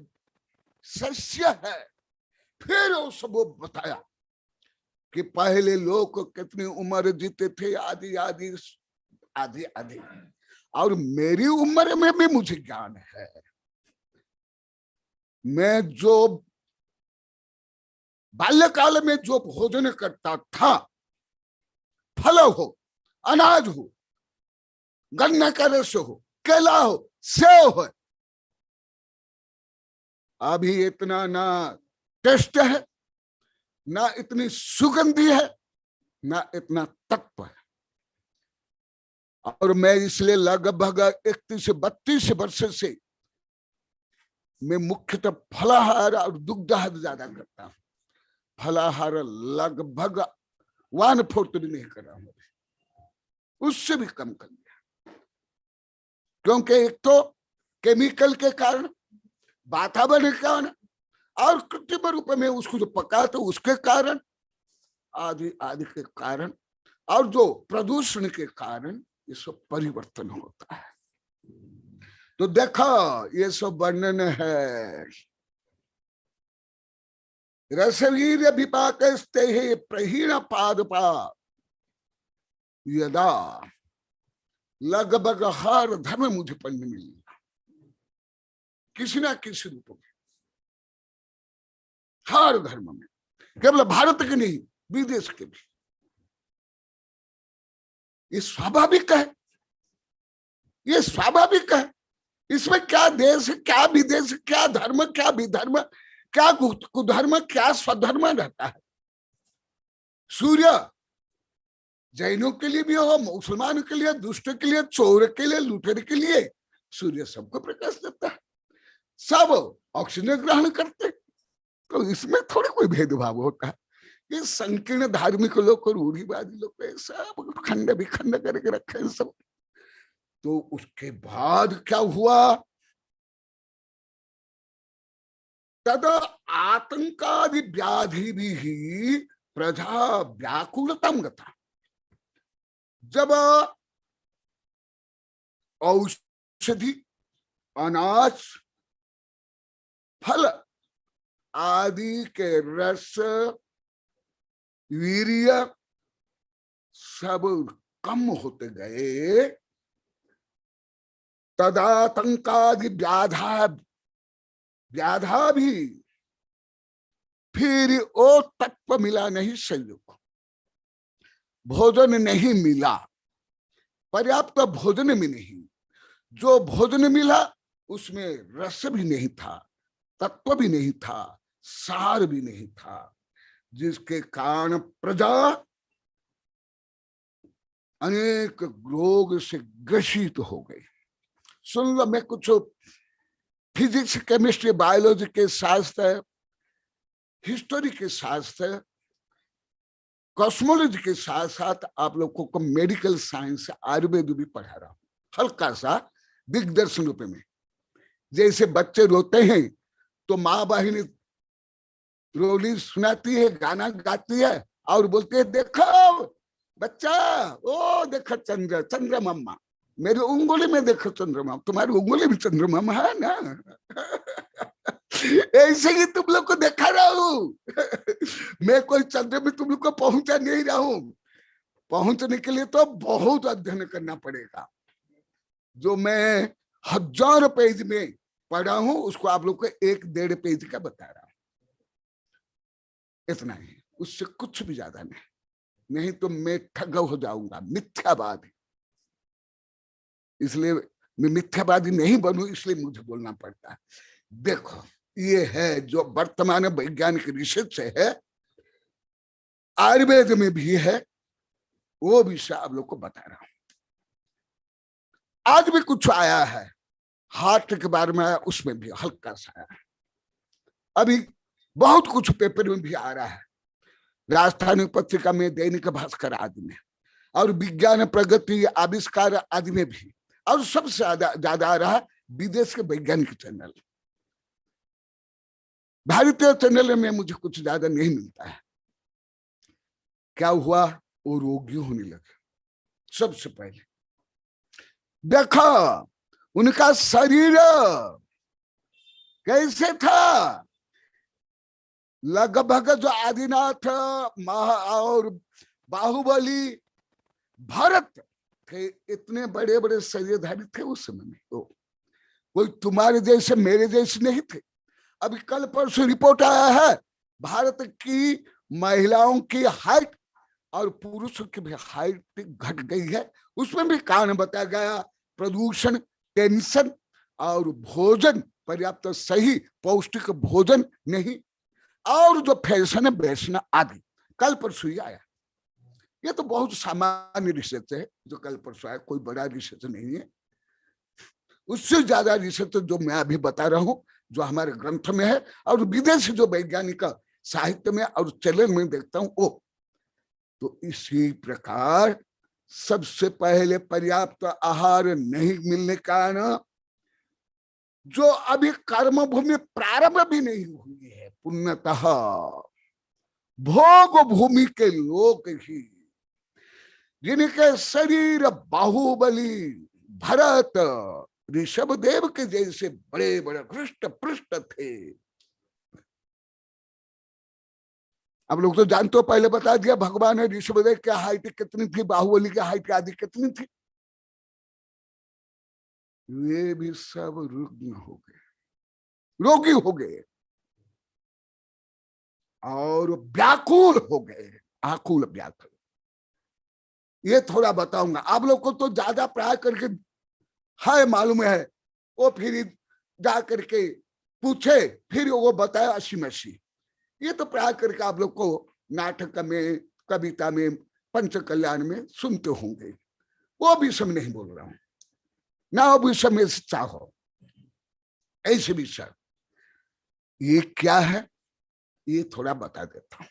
सस्य है। फिर वो सब बताया कि पहले लोग कितनी उम्र जीते थे, आदि आदि आदि आदि, और मेरी उम्र में भी मुझे ज्ञान है। मैं जो बाल्यकाल में जो भोजन करता था, फल हो, अनाज हो, गन्ना का रस हो, केला हो, सेव हो, अभी इतना ना टेस्ट है, ना इतनी सुगंधी है, ना इतना तत्व है। और मैं इसलिए लगभग 31-32 वर्ष से मैं मुख्यतः फलाहार और दुग्धाहार ज्यादा करता हूं। फलाहार लगभग 1/4 भी नहीं कर रहा हूं, उससे भी कम कर दिया। क्योंकि एक तो केमिकल के कारण, वातावरण के कारण, और कृत्रिम रूप में उसको जो पकाते उसके कारण, आदि आदि के कारण, और जो प्रदूषण के कारण ये सब परिवर्तन होता है। तो देखो ये सब वर्णन है। रसवीर विपाक प्रहीण पादपा, यदा, लगभग हर धर्म मुझे पढ़ने मिलेगा, किसी ना किसी रूप में, हर धर्म में, केवल भारत के नहीं, विदेश के भी। ये स्वाभाविक है, ये स्वाभाविक है। इसमें क्या देश, क्या विदेश, क्या धर्म, क्या विधर्म, क्या कुधर्म, क्या स्वधर्म रहता है। सूर्य जैनों के लिए भी हो, मुसलमानों के लिए, दुष्ट के लिए, चोर के लिए, लुटेरे के लिए, सूर्य सबको प्रकाश देता है। सब ऑक्सीजन ग्रहण करते, तो इसमें थोड़ी कोई भेदभाव होता है। ये संकीर्ण धार्मिक लोग और रूढ़िवादी लोग सब खंड विखंड करके रखे हैं सब। तो उसके बाद क्या हुआ, तद आतंकादि व्याधि भी प्रजा व्याकुलतम गता। जब औषधि, अनाज, फल आदि के रस, वीर्य सब कम होते गए, तदातंकादि व्याधा भी, फिर वो तत्व मिला नहीं, संयोग भोजन नहीं मिला, पर्याप्त भोजन में नहीं, जो भोजन मिला उसमें रस भी नहीं था, तत्व भी नहीं था, सार भी नहीं था, जिसके कारण प्रजा अनेक रोग से ग्रसित हो गई। सुन लो, मैं कुछ फिजिक्स, केमिस्ट्री, बायोलॉजी के शास्त्र, हिस्टोरी के शास्त्र, कॉस्मोलॉजी के साथ साथ आप लोगों को मेडिकल साइंस, आयुर्वेद भी पढ़ा रहा हूं, हल्का सा दिग्दर्शन रूप में। जैसे बच्चे रोते हैं तो माँ बहिनी रोली सुनाती है, गाना गाती है और बोलती है, देखो बच्चा, ओ देखो चंद्र, चंद्र मम्मा, मेरी उंगली में देखो चंद्रमा, तुम्हारी उंगली में चंद्रमा है ना। ऐसे ही तुम लोग को देखा रहा हूं। मैं कोई चंद्र में तुम लोग को पहुंचा नहीं रहा हूं। पहुंचने के लिए तो बहुत अध्ययन करना पड़ेगा। जो मैं 1000 पेज में पढ़ा हूं उसको आप लोग को 1-1.5 पेज का बता रहा हूं, इतना ही, उससे कुछ भी ज्यादा नहीं तो मैं ठग हो जाऊंगा, मिथ्यावादी। इसलिए मैं मिथ्यावादी नहीं बनूं, इसलिए मुझे बोलना पड़ता है। देखो, ये है जो वर्तमान वैज्ञानिक रिसर्च है, आयुर्वेद में भी है, वो विषय आप लोग को बता रहा हूं। आज भी कुछ आया है हार्ट के बारे में, उसमें भी हल्का सा आया है। अभी बहुत कुछ पेपर में भी आ रहा है, राजधानी पत्रिका में, दैनिक भास्कर आदि में, और विज्ञान प्रगति आविष्कार आदि में भी, और सबसे ज्यादा आ रहा है विदेश के वैज्ञानिक चैनल। भारतीय चैनल में मुझे कुछ ज्यादा नहीं मिलता है। क्या हुआ, वो रोगी होने लगे। सबसे पहले देखो उनका शरीर कैसे था, लगभग जो आदिनाथ और बाहुबली भरत थे, इतने बड़े बड़े शरीरधारी थे उस समय में। तो कोई तुम्हारे जैसे मेरे जैसे नहीं थे। अभी कल परसों रिपोर्ट आया है, भारत की महिलाओं की हाइट और पुरुषों की भी हाइट घट गई है। उसमें भी कारण बताया गया, प्रदूषण, टेंशन और भोजन पर्याप्त सही पौष्टिक भोजन नहीं, और जो फैशन बेचना आदि। कल परसों ही आया। ये तो बहुत सामान्य रिसर्च है जो कल परसों आया, कोई बड़ा रिसर्च नहीं है। उससे ज्यादा रिसर्च जो मैं अभी बता रहा हूं, जो हमारे ग्रंथ में है और विदेश जो वैज्ञानिक साहित्य में और चैनल में देखता हूं वो। तो इसी प्रकार सबसे पहले पर्याप्त आहार नहीं मिलने का कारण, जो अभी कर्म भूमि प्रारंभ भी नहीं हुई है, पुण्यतः भोग भूमि के लोग ही, जिनके शरीर बाहुबली भरत ऋषभदेव के जैसे बड़े बड़े हृष्ट पृष्ठ थे। अब लोग तो जानते हो, पहले बता दिया भगवान ने ऋषभदेव की हाइट कितनी थी, बाहुबली की हाइट आदि कितनी थी। वे भी सब रुग्ण हो गए, रोगी हो गए और व्याकुल हो गए, आकुल व्याकुल। ये थोड़ा बताऊंगा आप लोग को, तो ज्यादा प्राय करके है मालूम है, वो फिर जा करके पूछे, फिर वो बताया 80-80। ये तो प्राय करके आप लोग को नाटक में, कविता में, पंचकल्याण में सुनते होंगे। वो भी सब नहीं बोल रहा हूं ना, वो भी सब में चाहो ऐसे भी सब। ये क्या है, ये थोड़ा बता देता हूं।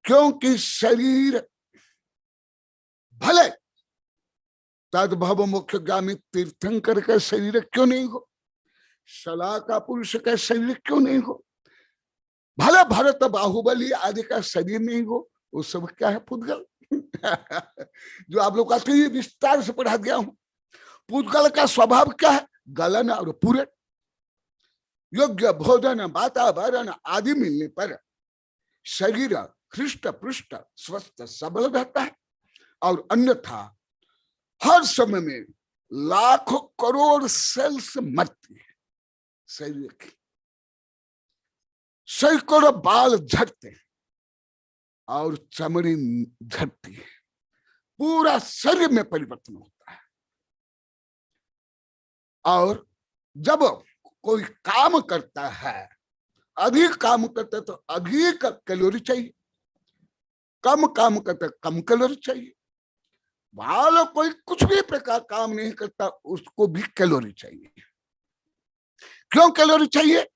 क्योंकि शरीर भले तद्भव मुख्यगामी तीर्थंकर का शरीर क्यों नहीं हो, शला का पुरुष का शरीर क्यों नहीं हो, भले भरत बाहुबली आदि का शरीर नहीं हो, वो सब क्या है? पुद्गल। जो आप लोग कहते हैं विस्तार से पढ़ा दिया हूं। पुद्गल का स्वभाव क्या है? गलन और पूरन। योग्य भोजन वातावरण आदि मिलने पर शरीर हृष्ट पृष्ठ स्वस्थ सबल रहता है, और अन्यथा हर समय में लाखों करोड़ सेल्स मरती है शरीर की, सैकड़ों बाल झड़ते हैं और चमड़ी झड़ती है, पूरा शरीर में परिवर्तन होता है। और जब कोई काम करता है, अधिक काम करता है तो अधिक कैलोरी चाहिए, कम काम करता है कम कैलोरी चाहिए। बाल कोई कुछ भी प्रकार काम नहीं करता, उसको भी कैलोरी चाहिए। क्यों कैलोरी चाहिए?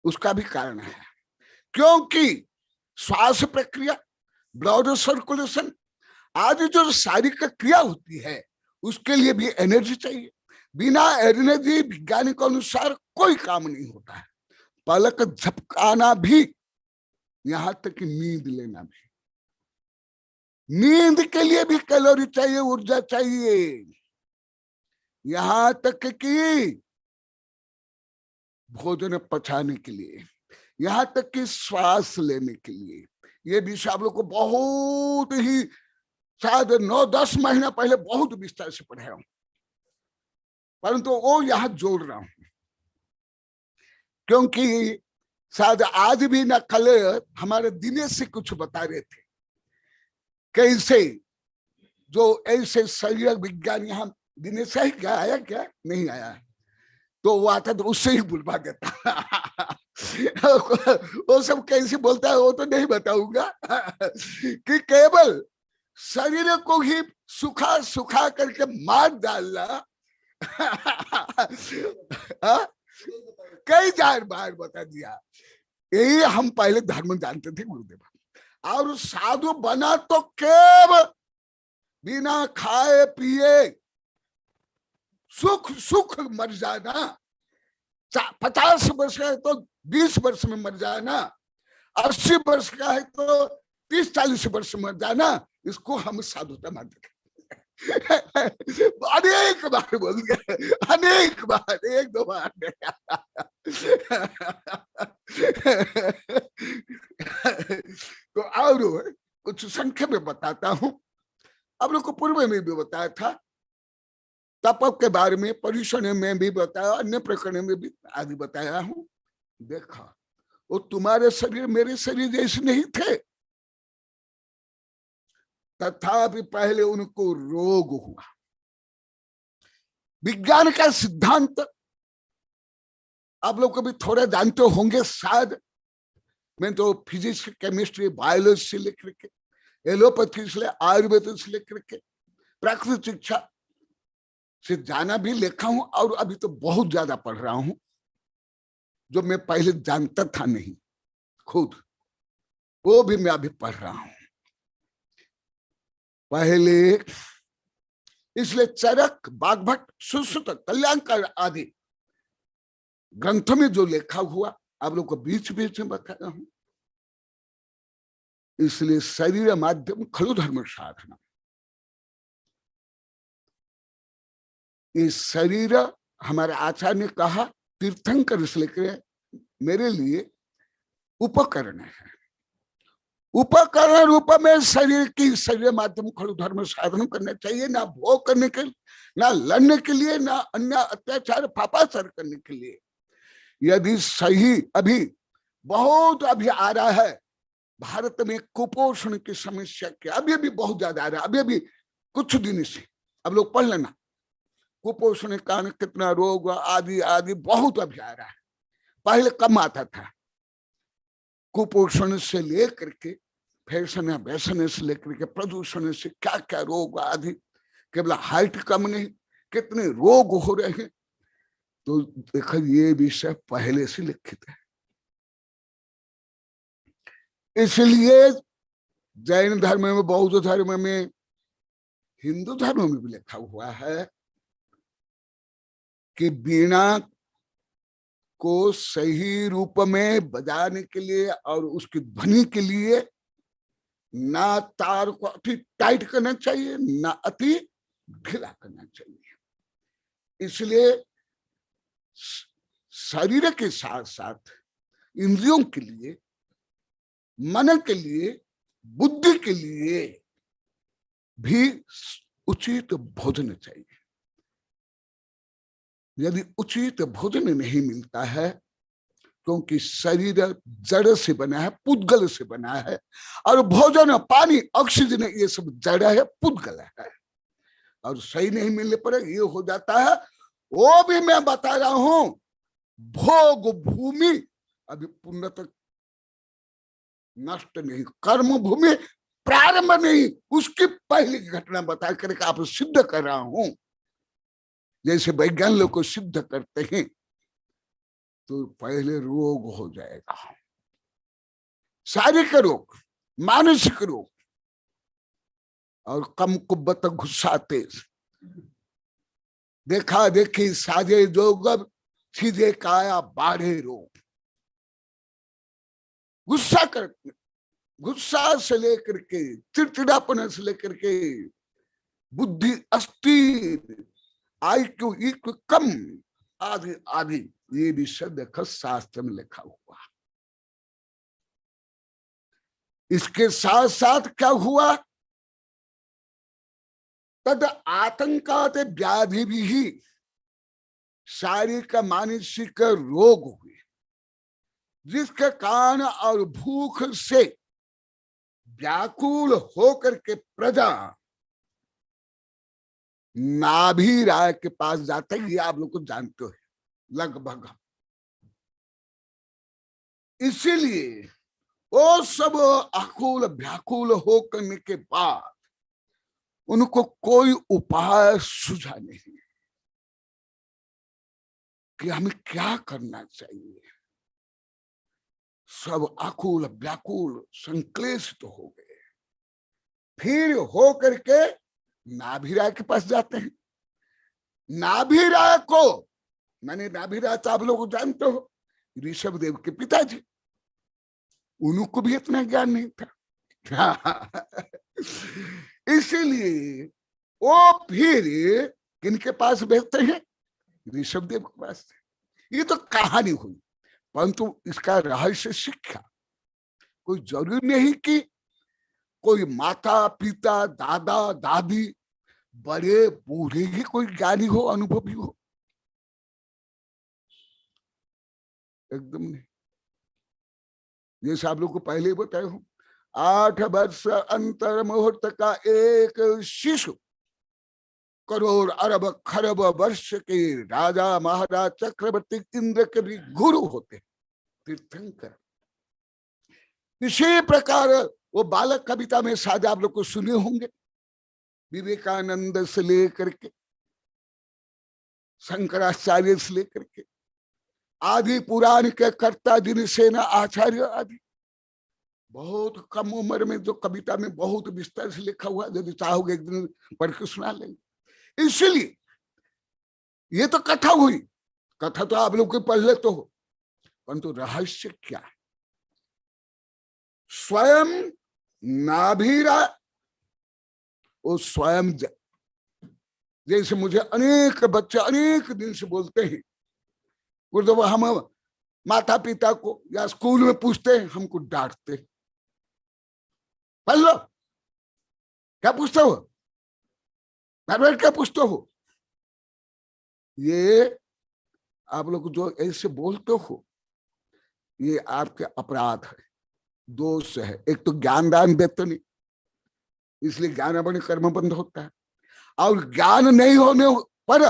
उसका भी कारण है। क्योंकि श्वास प्रक्रिया, ब्लड सर्कुलेशन आदि जो शारीरिक क्रिया होती है, उसके लिए भी एनर्जी चाहिए। बिना एनर्जी विज्ञानिक अनुसार कोई काम नहीं होता है। पलक झपकाना भी, यहां तक कि नींद लेना भी, नींद के लिए भी कैलोरी चाहिए, ऊर्जा चाहिए। यहां तक कि भोजन पचाने के लिए, यहां तक कि श्वास लेने के लिए। ये विषय आप लोग को बहुत ही शायद 9-10 महीना पहले बहुत विस्तार से पढ़ाया हूं, परंतु वो यहां जोड़ रहा हूं क्योंकि शायद आज भी ना कल हमारे दिनेश से कुछ बता रहे थे, कैसे जो ऐसे शरीर विज्ञान यहाँ दिनेश है क्या, आया क्या नहीं आया, तो वो आता तो उससे ही बुलवा देता। वो सब कैसे बोलता है वो तो नहीं बताऊंगा। कि केवल शरीर को ही सुखा सुखा करके मार डालना। कई बार बता दिया। यही हम पहले धर्म जानते थे गुरुदेव। और साधु बना तो केवल बिना खाए पिए सुख सुख मर जाना। 50 वर्ष का है तो 20 वर्ष में मर जाना, 80 वर्ष का है तो 30-40 वर्ष में मर जाना, इसको हम साधुता मानते थे। अनेक बार बोल गए, अनेक बार, 1-2 बार। तो और कुछ संख्या में बताता हूं। आप लोग को पूर्व में भी बताया था, तप के बारे में, परिश्रम में भी बताया, अन्य प्रकरण में भी आदि बताया हूं। देखा वो तुम्हारे शरीर मेरे शरीर जैसे नहीं थे, तथापि पहले उनको रोग हुआ। विज्ञान का सिद्धांत आप लोग को भी थोड़ा जानते होंगे शायद। मैं तो फिजिक्स, केमिस्ट्री, बायोलॉजी से लेकर के एलोपैथी से, आयुर्वेद से लेकर के प्राकृतिक शिक्षा से जाना भी लिखा हूं, और अभी तो बहुत ज्यादा पढ़ रहा हूं जो मैं पहले जानता था नहीं खुद, वो भी मैं अभी पढ़ रहा हूं पहले। इसलिए चरक, बागभट्ट, सुश्रुत, कल्याणकर आदि ग्रंथों में जो लिखा हुआ आप लोग को बीच बीच में बताया हूं। इसलिए शरीर माध्यम खलु धर्म साधना, ये शरीर हमारे आचार्य ने कहा तीर्थंकर, इसलिए मेरे लिए उपकरण है। उपकरण रूप में शरीर की, शरीर माध्यम खलु धर्म साधन करना चाहिए, ना भोग करने के लिए, ना लड़ने के लिए, ना अन्य अत्याचार पापाचार करने के लिए। यदि सही, अभी बहुत अभी आ रहा है भारत में कुपोषण की समस्या के, अभी भी बहुत ज्यादा आ रहा है। अभी कुछ दिन से अब लोग पढ़ लेना, कुपोषण के कारण कितना रोग आदि आदि बहुत अभी आ रहा है। पहले कम आता था। कुपोषण से लेकर के फैशन वैसन से लेकर के प्रदूषण से क्या क्या रोग आदि, केवल हाइट कम नहीं, कितने रोग हो रहे हैं। तो देखो ये विषय पहले से लिखित है। इसलिए जैन धर्म में, बौद्ध धर्म में, हिंदू धर्म में भी लिखा हुआ है कि वीणा को सही रूप में बजाने के लिए और उसकी ध्वनि के लिए ना तार को अति टाइट करना चाहिए, ना अति ढीला करना चाहिए। इसलिए शरीर के साथ साथ इंद्रियों के लिए, मन के लिए, बुद्धि के लिए भी उचित भोजन चाहिए। यदि उचित भोजन नहीं मिलता है, क्योंकि शरीर जड़ से बना है, पुद्गल से बना है, और भोजन, पानी, ऑक्सीजन ये सब जड़ है, पुद्गल है, और सही नहीं मिलने पर ये हो जाता है। वो भी मैं बता रहा हूं, भोग भूमि अभी पुण्य तक नष्ट नहीं, कर्म भूमि प्रारंभ नहीं, उसकी पहली घटना बता करके आप सिद्ध कर रहा हूं। जैसे वैज्ञानिक लोग को सिद्ध करते हैं, तो पहले रोग हो जाएगा, शारीरिक रोग, मानसिक रोग, और कम कुब्बत गुस्सा तेज, देखा देखी साजे जोग, सीधे काया बाढ़े रोग। गुस्सा से लेकर के, चिड़चिड़ापन से लेकर के, बुद्धि अस्थिर, IQ इक्व कम, आदि आदि, ये भी शब्द शास्त्र में लिखा हुआ। इसके साथ साथ क्या हुआ, तद आतंकात व्याधि भी ही, शारीरिक मानसिक रोग हुए, जिसके कारण और भूख से व्याकुल होकर के प्रजा नाभि राय के पास जाते हैं। ये आप लोग को जानते हो लगभग। इसीलिए वो सब आकुल व्याकुल हो करने के बाद उनको कोई उपाय सूझा नहीं कि हमें क्या करना चाहिए। सब आकुल व्याकुल संक्लेशित हो गए। फिर हो करके नाभिराय के पास जाते हैं। नाभिराय को, मैंने नाभिराय तो आप लोग जानते हो, ऋषभ देव के पिताजी, उनको भी इतना ज्ञान नहीं था। इसीलिए वो फिर किनके पास भेजते हैं, ऋषभ देव के पास। ये तो कहानी हुई, परंतु इसका रहस्य शिक्षा। कोई जरूरी नहीं कि कोई माता पिता दादा दादी बड़े बूढ़े ही कोई ज्ञानी हो, अनुभवी हो, एकदम नहीं। जैसे आप लोग को पहले ही बताया हूं, 8 वर्ष अंतर मुहूर्त का एक शिशु करोड़ अरब खरब वर्ष के राजा महाराज चक्रवर्ती इंद्र के भी गुरु होते, तीर्थंकर। इसी प्रकार वो बालक कविता में शायद आप लोग को सुने होंगे, विवेकानंद से लेकर के शंकराचार्य से लेकर के आदि पुराण के कर्ता जिनसेन आचार्य आदि, बहुत कम उम्र में जो कविता में बहुत विस्तार से लिखा हुआ, यदि चाहोगे एक दिन पढ़ के सुना लेंगे। इसलिए ये तो कथा हुई, कथा तो आप लोग को पढ़ ले तो हो, परंतु रहस्य क्या है? स्वयं नाभिरा, वो स्वयं जैसे मुझे अनेक बच्चे अनेक दिन से बोलते हैं, जब हम माता पिता को या स्कूल में पूछते हैं, हमको डांटते। पढ़ लो, क्या पूछते हो, बैठ क्या पूछते हो? ये आप लोग जो ऐसे बोलते हो, ये आपके अपराध है, दोष है। एक तो ज्ञान दान देते नहीं, इसलिए ज्ञान अपने कर्म बंद होता है। और ज्ञान नहीं होने पर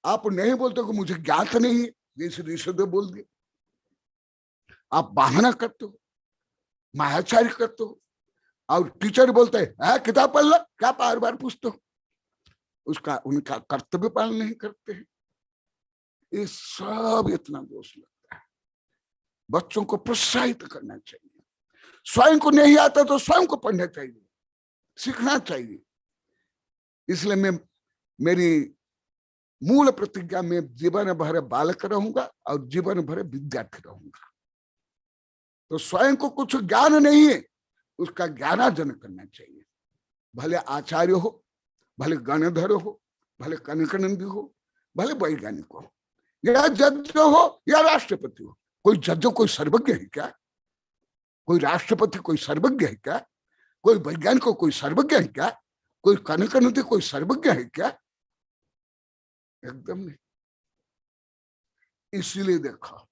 आप नहीं बोलते कि मुझे ज्ञान तो नहीं है, जैसे ऋषभ बोल दिया। आप बहाना करते हो, मायाचारी करते हो, और टीचर बोलते हैं किताब पढ़ लो, क्या बार बार पूछते हो? उसका उनका कर्तव्य पालन नहीं करते हैं। ये सब इतना दोष लगता है। बच्चों को प्रोत्साहित करना चाहिए, स्वयं को नहीं आता तो स्वयं को पढ़ना चाहिए, सीखना चाहिए। इसलिए मैं मेरी मूल प्रतिज्ञा में जीवन भर बालक रहूंगा और जीवन भर विद्यार्थी रहूंगा। तो स्वयं को कुछ ज्ञान नहीं है, उसका ज्ञानार्जन करना चाहिए। भले आचार्य हो, भले गणधर हो, भले कनकनंदी हो, भले वैज्ञानिक हो, या जज हो या राष्ट्रपति हो। कोई जज कोई सर्वज्ञ है क्या? कोई राष्ट्रपति कोई सर्वज्ञ है क्या? कोई वैज्ञानिक कोई सर्वज्ञ है क्या? कोई कनकनंदी कोई सर्वज्ञ है क्या? एकदम नहीं। इसीलिए देखो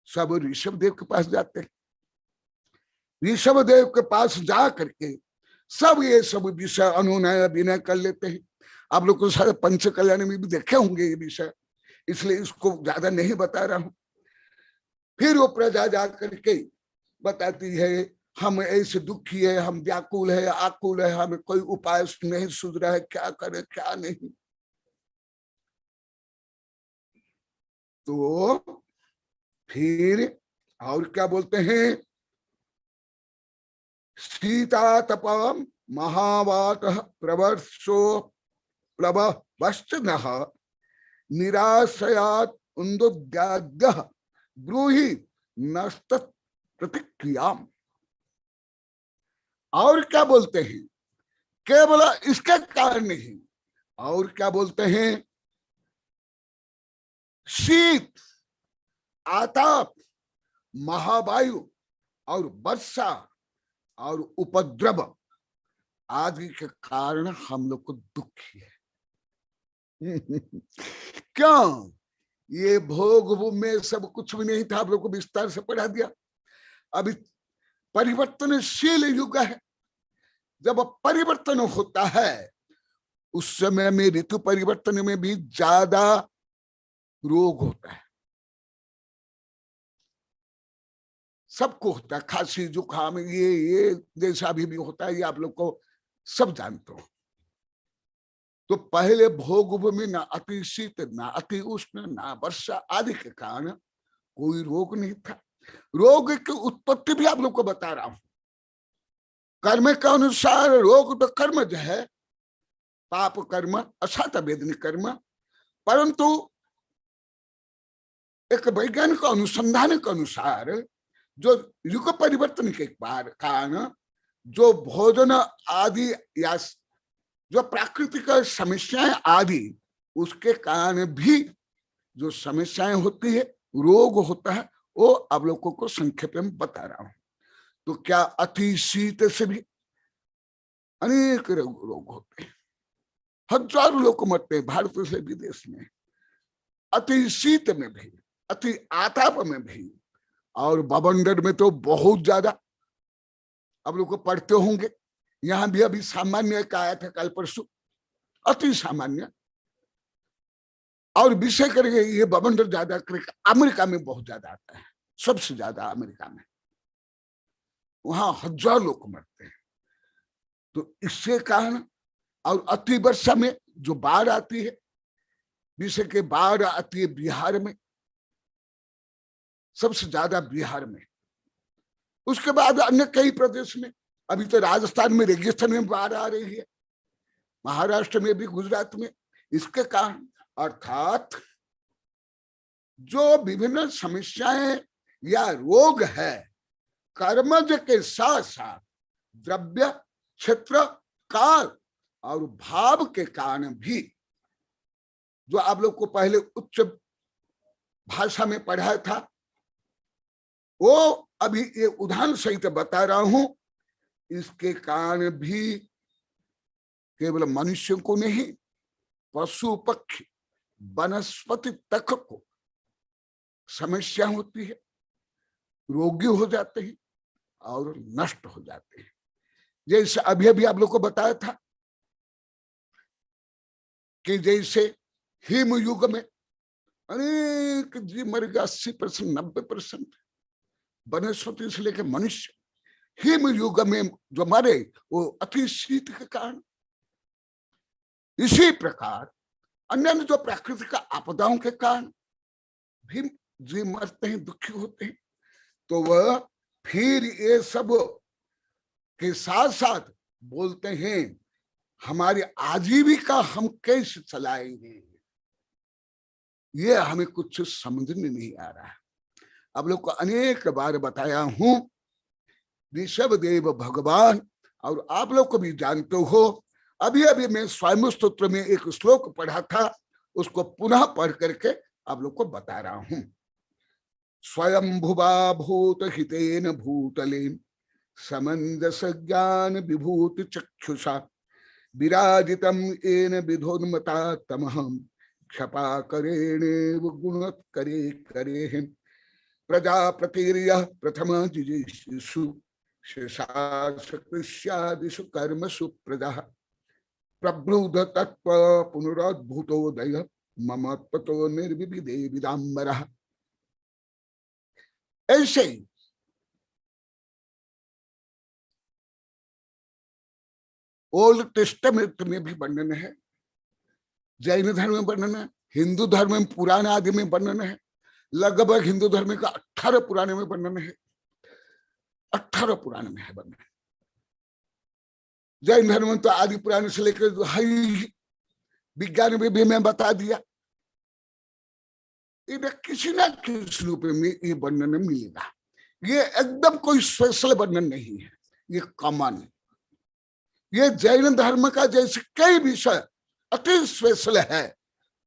सब ऋषभ देव के पास जाते हैं। ऋषभ देव के पास जा करके सब ये सब विषय अनुनय अभिनय कर लेते हैं। आप लोग को सारे पंच कल्याण में भी देखे होंगे ये विषय, इसलिए इसको ज्यादा नहीं बता रहा हूं। फिर वो प्रजा जा करके बताती है हम ऐसे दुखी है, हम व्याकुल है, आकुल है, हमें कोई उपाय नहीं सूझ रहा है, क्या करे क्या नहीं। तो फिर और क्या बोलते हैं, सीता तपम महावात प्रवर्षो प्लवश्चनः निराशयात उन्दुद्याद्य ब्रूहि नस्त प्रतिक्रियाम। और क्या बोलते हैं, केवल इसके कारण नहीं, और क्या बोलते हैं, शीत आताप महावायु और वर्षा और उपद्रव आदि के कारण हम लोग को दुखी है। क्यों? ये भोग में सब कुछ भी नहीं था, आप लोग को विस्तार से पढ़ा दिया। अभी परिवर्तनशील युग है, जब परिवर्तन होता है उस समय में ऋतु परिवर्तन में भी ज्यादा रोग होता है। सबको होता है, खांसी जुकाम ये जैसा भी होता है, ये आप लोग को सब जानते हो। तो पहले भोग में ना अति शीत, ना अति उष्ण, ना वर्षा आदि के कारण कोई रोग नहीं था। रोग की उत्पत्ति भी आप लोग को बता रहा हूं। कर्म के अनुसार रोग तो कर्मज है, पाप कर्म असात वेदनी कर्म, परंतु एक वैज्ञानिक अनुसंधान के अनुसार जो युग परिवर्तन के कारण जो भोजन आदि या जो प्राकृतिक समस्याएं आदि उसके कारण भी जो समस्याएं होती है, रोग होता है, वो आप लोगों को संक्षेप में बता रहा हूं। तो क्या अति शीत से भी अनेक रोग होते हैं, हजारों लोग मरते हैं भारत से विदेश में। अति शीत में भी, अति आताप में भी, और बवंडर में तो बहुत ज्यादा। आप लोग को पढ़ते होंगे, यहां भी अभी सामान्य का आया था कल परसों, अति सामान्य। और विषय करके ये बवंडर ज्यादा करके अमेरिका में बहुत ज्यादा आता है, सबसे ज्यादा अमेरिका में, वहां हजार लोग मरते हैं। तो इसके कारण, और अति वर्षा में जो बाढ़ आती है, विषय के बाढ़ आती है बिहार में, सबसे ज्यादा बिहार में, उसके बाद अन्य कई प्रदेश में। अभी तो राजस्थान में रेगिस्तान में बाढ़ आ रही है, महाराष्ट्र में भी, गुजरात में। इसके कारण अर्थात जो विभिन्न समस्याएं या रोग है, कर्मज के साथ साथ द्रव्य, क्षेत्र, काल और भाव के कारण भी, जो आप लोग को पहले उच्च भाषा में पढ़ाया था, वो अभी ये उदाहरण सहित बता रहा हूं। इसके कारण भी केवल मनुष्य को नहीं, पशु पक्षी वनस्पति तक को समस्या होती है, रोगी हो जाते हैं और नष्ट हो जाते हैं। जैसे अभी अभी आप लोग को बताया था कि जैसे हिम युग में अनेक जीव मर गए, 80%, 90% वनस्पति से लेकर मनुष्य। हिम युग में जो मरे वो अति शीत के कारण। इसी प्रकार अन्य जो प्राकृतिक आपदाओं के कारण भी जी मरते हैं, दुखी होते हैं, तो वह फिर ये सब के साथ साथ बोलते हैं हमारी आजीविका हम कैसे चलाएंगे, ये हमें कुछ समझ में नहीं आ रहा है। आप लोग को अनेक बार बताया हूं, ऋषभ देव भगवान, और आप लोग को भी जानते हो, अभी अभी मैं स्वयं स्तोत्र में एक श्लोक पढ़ा था, उसको पुनः पढ़ करके आप लोग को बता रहा हूं। स्वयं भुवा भूत हितेन भूतले समंजस ज्ञान विभूति चक्षुषा विराजितम येन विधोन्मता तमहम क्षपा करेणे गुणोत्करे करे प्रजापतिर्यः प्रथम जिजीषु शेषाशकृष्यादिषु कर्मसु प्रजाः प्रब्रूध तत्व पुनरुद्भूतोदय मम ततो निर्विविदे विदाम्बरः। ऐसे ही ओल्ड टेस्टामेंट में भी वर्णन है, जैन धर्म में वर्णन है, हिंदू धर्म में पुराण आदि में वर्णन है, लगभग हिंदू धर्म का 18 पुराण में वर्णन है, 18 पुराण में है वर्णन। जैन धर्म में तो आदि पुराण से लेकर विज्ञान में भी मैं बता दिया, इन्हें किसी ना किसी रूप में ये वर्णन मिलेगा। ये एकदम कोई स्पेशल वर्णन नहीं है, ये कॉमन है। ये जैन धर्म का जैसे कई विषय अति स्पेशल है,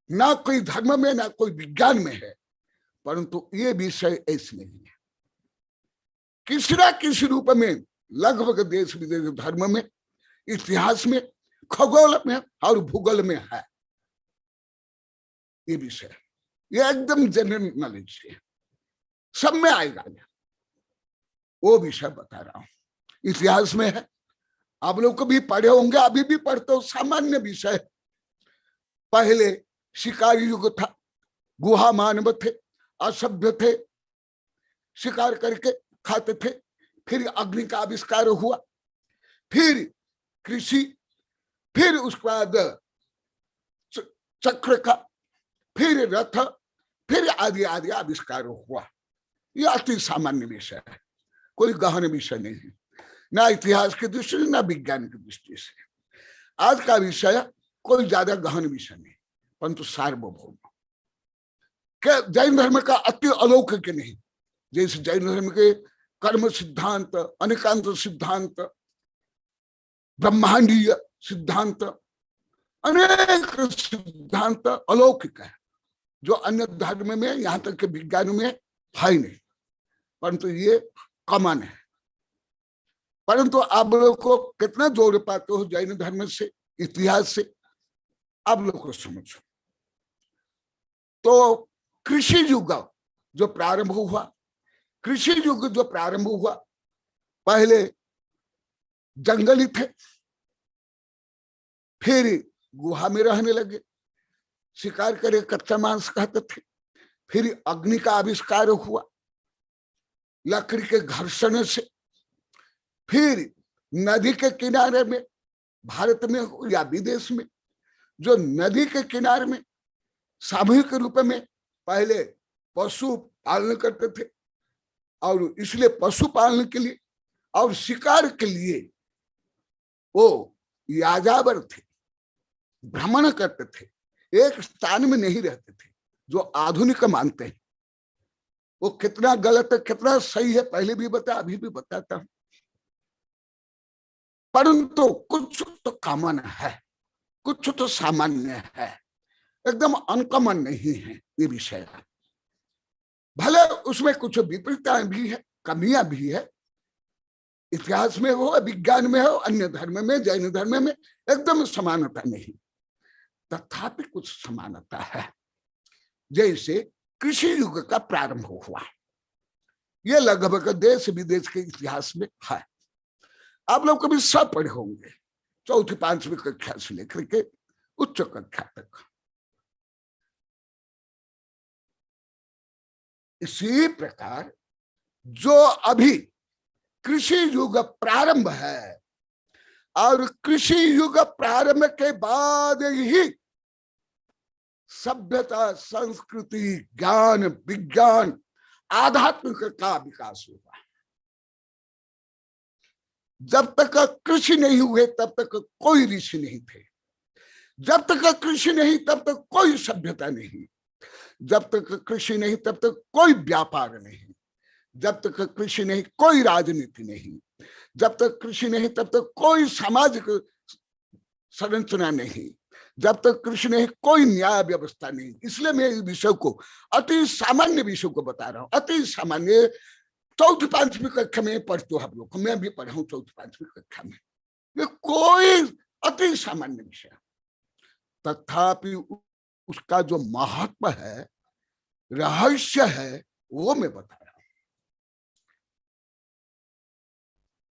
ना कोई धर्म में ना कोई विज्ञान में है, परंतु ये विषय ऐसे नहीं है। किसी ना किसी रूप में लगभग देश विदेश धर्म में, इतिहास में, खगोल में और भूगोल में है ये विषय। ये एकदम जनरल नॉलेज है, सब में आएगा, वो विषय बता रहा हूं। इतिहास में है, आप लोग को भी पढ़े होंगे, अभी भी पढ़ते हो, सामान्य विषय। पहले शिकारी युग था, गुहा मानव थे, असभ्य थे, शिकार करके खाते थे। फिर अग्नि का आविष्कार हुआ, फिर कृषि, फिर उसके बाद चक्र का, फिर रथ, फिर आदि आदि आविष्कार हुआ। यह अति सामान्य विषय है, कोई गहन विषय नहीं है, ना इतिहास की दृष्टि से ना विज्ञान की दृष्टि से। आज का विषय कोई ज्यादा गहन विषय नहीं, परंतु सार्वभौम। क्या जैन धर्म का अति अलौकिक नहीं, जैसे जैन धर्म के कर्म सिद्धांत, अनेकांत सिद्धांत, ब्रह्मांडीय सिद्धांत, अनेक सिद्धांत अलौकिक है, जो अन्य धर्म में, यहां तक के विज्ञान में है नहीं, परंतु ये कॉमन है। परंतु आप लोग को कितना जोड़ पाते हो जैन धर्म से, इतिहास से, आप लोग को समझो। तो कृषि युग जो प्रारंभ हुआ, कृषि युग जो प्रारंभ हुआ, पहले जंगली थे, फिर गुहा में रहने लगे, शिकार करे, कच्चा मांस खाते थे। फिर अग्नि का आविष्कार हुआ लकड़ी के घर्षण से। फिर नदी के किनारे में, भारत में हो या विदेश में, जो नदी के किनारे में सामूहिक रूप में पहले पशु पालन करते थे, और इसलिए पशु पालन के लिए और शिकार के लिए वो याजावर थे, भ्रमण करते थे, एक स्थान में नहीं रहते थे, जो आधुनिक मानते हैं। वो कितना गलत है, कितना सही है, पहले भी बता, अभी भी बताता हूं। परंतु कुछ तो कॉमन है, कुछ तो सामान्य है, एकदम अनकॉमन नहीं है ये विषय। भले उसमें कुछ विपरीतताएं भी है, कमियां भी है, इतिहास में हो, विज्ञान में हो, अन्य धर्म में, जैन धर्म में एकदम समानता नहीं, तथापि कुछ समानता है। जैसे कृषि युग का प्रारंभ हुआ, यह लगभग देश विदेश के इतिहास में है। आप लोग कभी सब पढ़े होंगे, चौथी पांचवी कक्षा से लेकर के उच्च कक्षा तक। इसी प्रकार जो अभी कृषि युग प्रारंभ है, और कृषि युग प्रारंभ के बाद ही सभ्यता, संस्कृति, ज्ञान, विज्ञान, आध्यात्मिक का विकास हुआ। जब तक कृषि नहीं हुए तब तक कोई ऋषि नहीं थे, जब तक कृषि नहीं तब तक कोई सभ्यता नहीं, जब तक कृषि नहीं तब तक कोई व्यापार नहीं, जब तक कृषि नहीं कोई राजनीति नहीं, जब तक कृषि नहीं तब तक कोई सामाजिक संरचना नहीं, जब तक कृषि नहीं कोई न्याय व्यवस्था नहीं। इसलिए मैं इस विषय को, अति सामान्य विषय को बता रहा हूं, अति सामान्य। चौथी पांचवी कक्षा में पढ़ते हो आप लोग, मैं भी पढ़ा हूं चौथी पांचवी कक्षा में। ये कोई अति सामान्य विषय, तथापि उसका जो महत्व है, रहस्य है, वो मैं बता रहा हूं।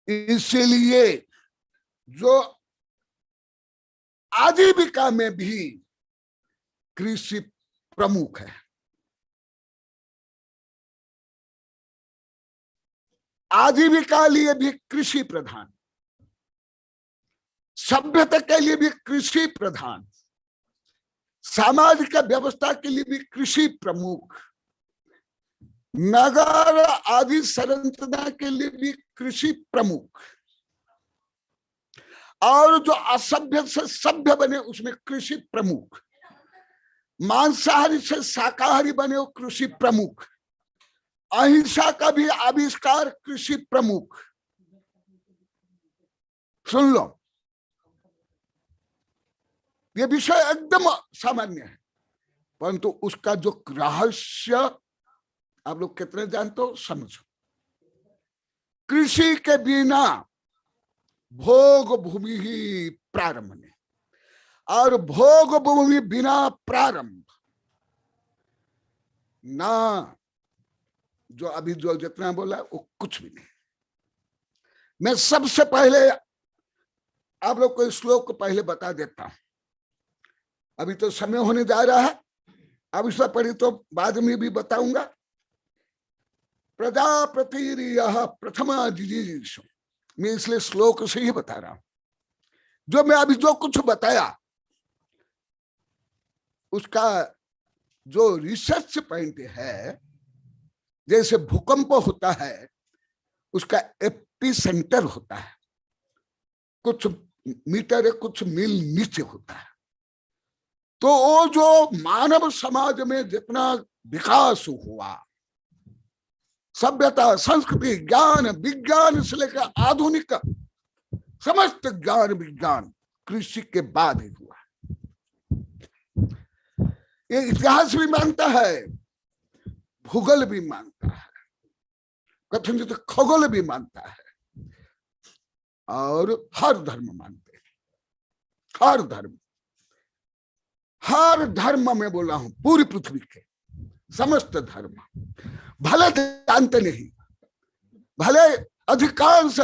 इसलिए जो आजीविका में भी कृषि प्रमुख है, आजीविका लिए भी कृषि प्रधान, सभ्यता के लिए भी कृषि प्रधान, सामाजिक व्यवस्था के लिए भी कृषि प्रमुख, नगर आदि संरचना के लिए भी कृषि प्रमुख, और जो असभ्य से सभ्य बने उसमें कृषि प्रमुख, मांसाहारी से शाकाहारी बने वो कृषि प्रमुख, अहिंसा का भी आविष्कार कृषि प्रमुख। सुन लो, ये विषय एकदम सामान्य है, परंतु उसका जो रहस्य आप लोग कितने जानते हो समझो। कृषि के बिना भोग भूमि ही प्रारंभ नहीं, और भोग भूमि बिना प्रारंभ ना, जो अभी जो जितना बोला वो कुछ भी नहीं। मैं सबसे पहले आप लोग को श्लोक को पहले बता देता हूं, अभी तो समय होने जा रहा है, अब इससे पढ़ी तो बाद में भी बताऊंगा। प्रजापति प्रथमा जिजीषु, मैं इसलिए श्लोक से ही बता रहा हूं। जो मैं अभी जो कुछ बताया उसका जो रिसर्च पॉइंट है, जैसे भूकंप होता है उसका एपी सेंटर होता है, कुछ मीटर कुछ मील नीचे होता है। तो वो जो मानव समाज में जितना विकास हुआ, सभ्यता, संस्कृति, ज्ञान, विज्ञान से लेकर आधुनिक समस्त ज्ञान विज्ञान कृषि के बाद ही हुआ। ये इतिहास भी मानता है, भूगोल भी मानता है, कथन तो खगोल भी मानता है, और हर धर्म मानते हैं। हर धर्म में बोला हूं, पूरी पृथ्वी के समस्त धर्म, भले जानते नहीं, भले अधिकांश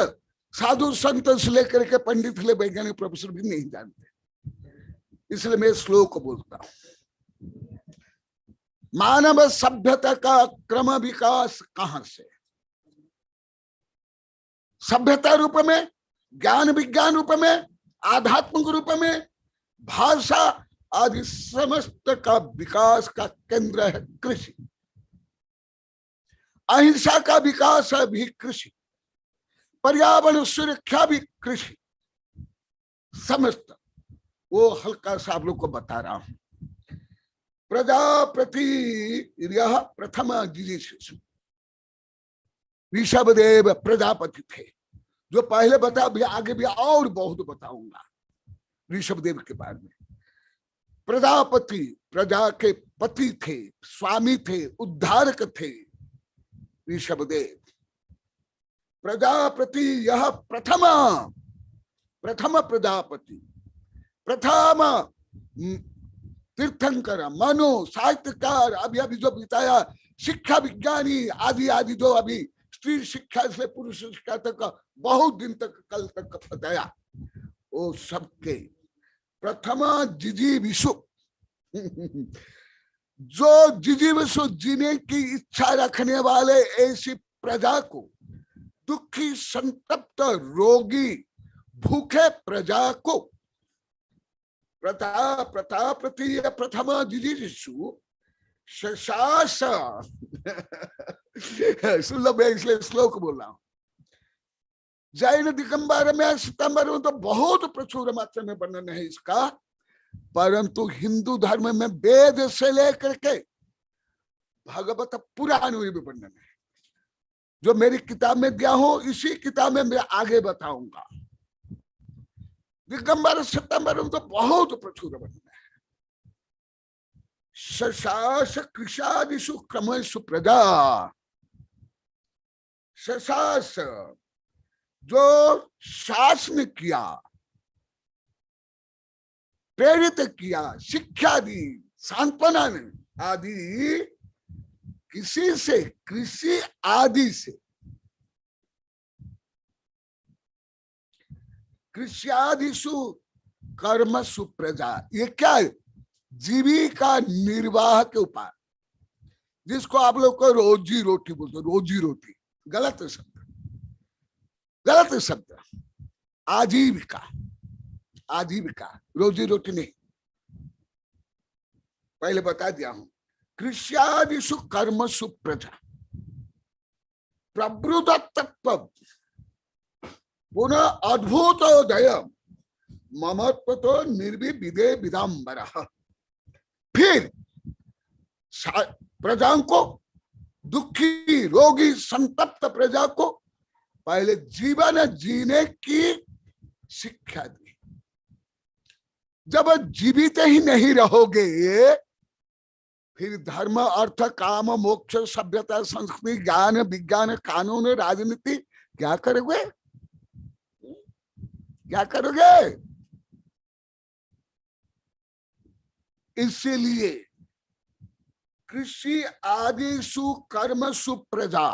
साधु संत से लेकर के पंडित ले वैज्ञानिक प्रोफेसर भी नहीं जानते, इसलिए मैं श्लोक बोलता हूं। मानव सभ्यता का क्रम विकास कहां से? सभ्यता रूप में, ज्ञान विज्ञान रूप में, आध्यात्मिक रूप में, भाषा आदि समस्त का विकास का केंद्र है कृषि। अहिंसा का विकास है भी कृषि, पर्यावरण सुरक्षा भी कृषि, समस्त वो हल्का सा आप लोग को बता रहा हूं। प्रजापति प्रथम जिजीषु, ऋषभदेव प्रजापति थे, जो पहले बता, भी आगे भी और बहुत बताऊंगा ऋषभदेव के बारे में। प्रजापति प्रजा के पति थे, स्वामी थे, उद्धारक थे ऋषभदेव। प्रजापति यह प्रथम प्रजापति, प्रथम तीर्थंकर, मनो, साहित्यकार, अभी जो बताया, शिक्षा विज्ञानी आदि आदि, जो अभी स्त्री शिक्षा से पुरुष शिक्षा तक बहुत दिन तक कल तक बताया, वो सबके प्रथम जिजीविषु, जो जिजीविषु जीने की इच्छा रखने वाले ऐसी प्रजा को, दुखी, संतप्त, रोगी, भूखे प्रजा को प्रताप्रतीय प्रथम जिजीषु शशास सुन लो, मैं इसलिए श्लोक बोल रहा हूं। जैन दिगंबर में सितंबर में तो बहुत प्रचुर मात्रा में वर्णन है इसका, परंतु हिंदू धर्म में वेद से लेकर के भागवत पुराण में भी वर्णन है। जो मेरी किताब में दिया हूं, इसी किताब में मैं आगे बताऊंगा। दिगंबर सितंबर में तो बहुत प्रचुर वर्णन है। शशास कृषादिषु क्रमशु प्रजा, शशास जो शासन किया, प्रेरित किया, शिक्षा दी, सांत्वना आदि किसी से, कृषि आदि से, कृष्यादिषु कर्मसु प्रजा, ये क्या है? जीविका निर्वाह के उपाय, जिसको आप लोग को रोजी रोटी बोलते हो। रोजी रोटी गलत शब्द, गलत शब्द। आजीविका, आजीविका, रोजी रोटी नहीं। पहले बता दिया हूं। कृष्यादिषु कर्मसु प्रजा, प्रबृदत्व पुनः अद्भुतोदय ममत्व तो निर्विविदे विदाम्बर। फिर प्रजाओं को, दुखी रोगी संतप्त प्रजा को पहले जीवन जीने की शिक्षा दी। जब जीवित ही नहीं रहोगे, फिर धर्म अर्थ काम मोक्ष सभ्यता संस्कृति ज्ञान विज्ञान कानून राजनीति क्या करोगे? क्या करोगे? इसीलिए कृषि आदिषु कर्मसु प्रजा,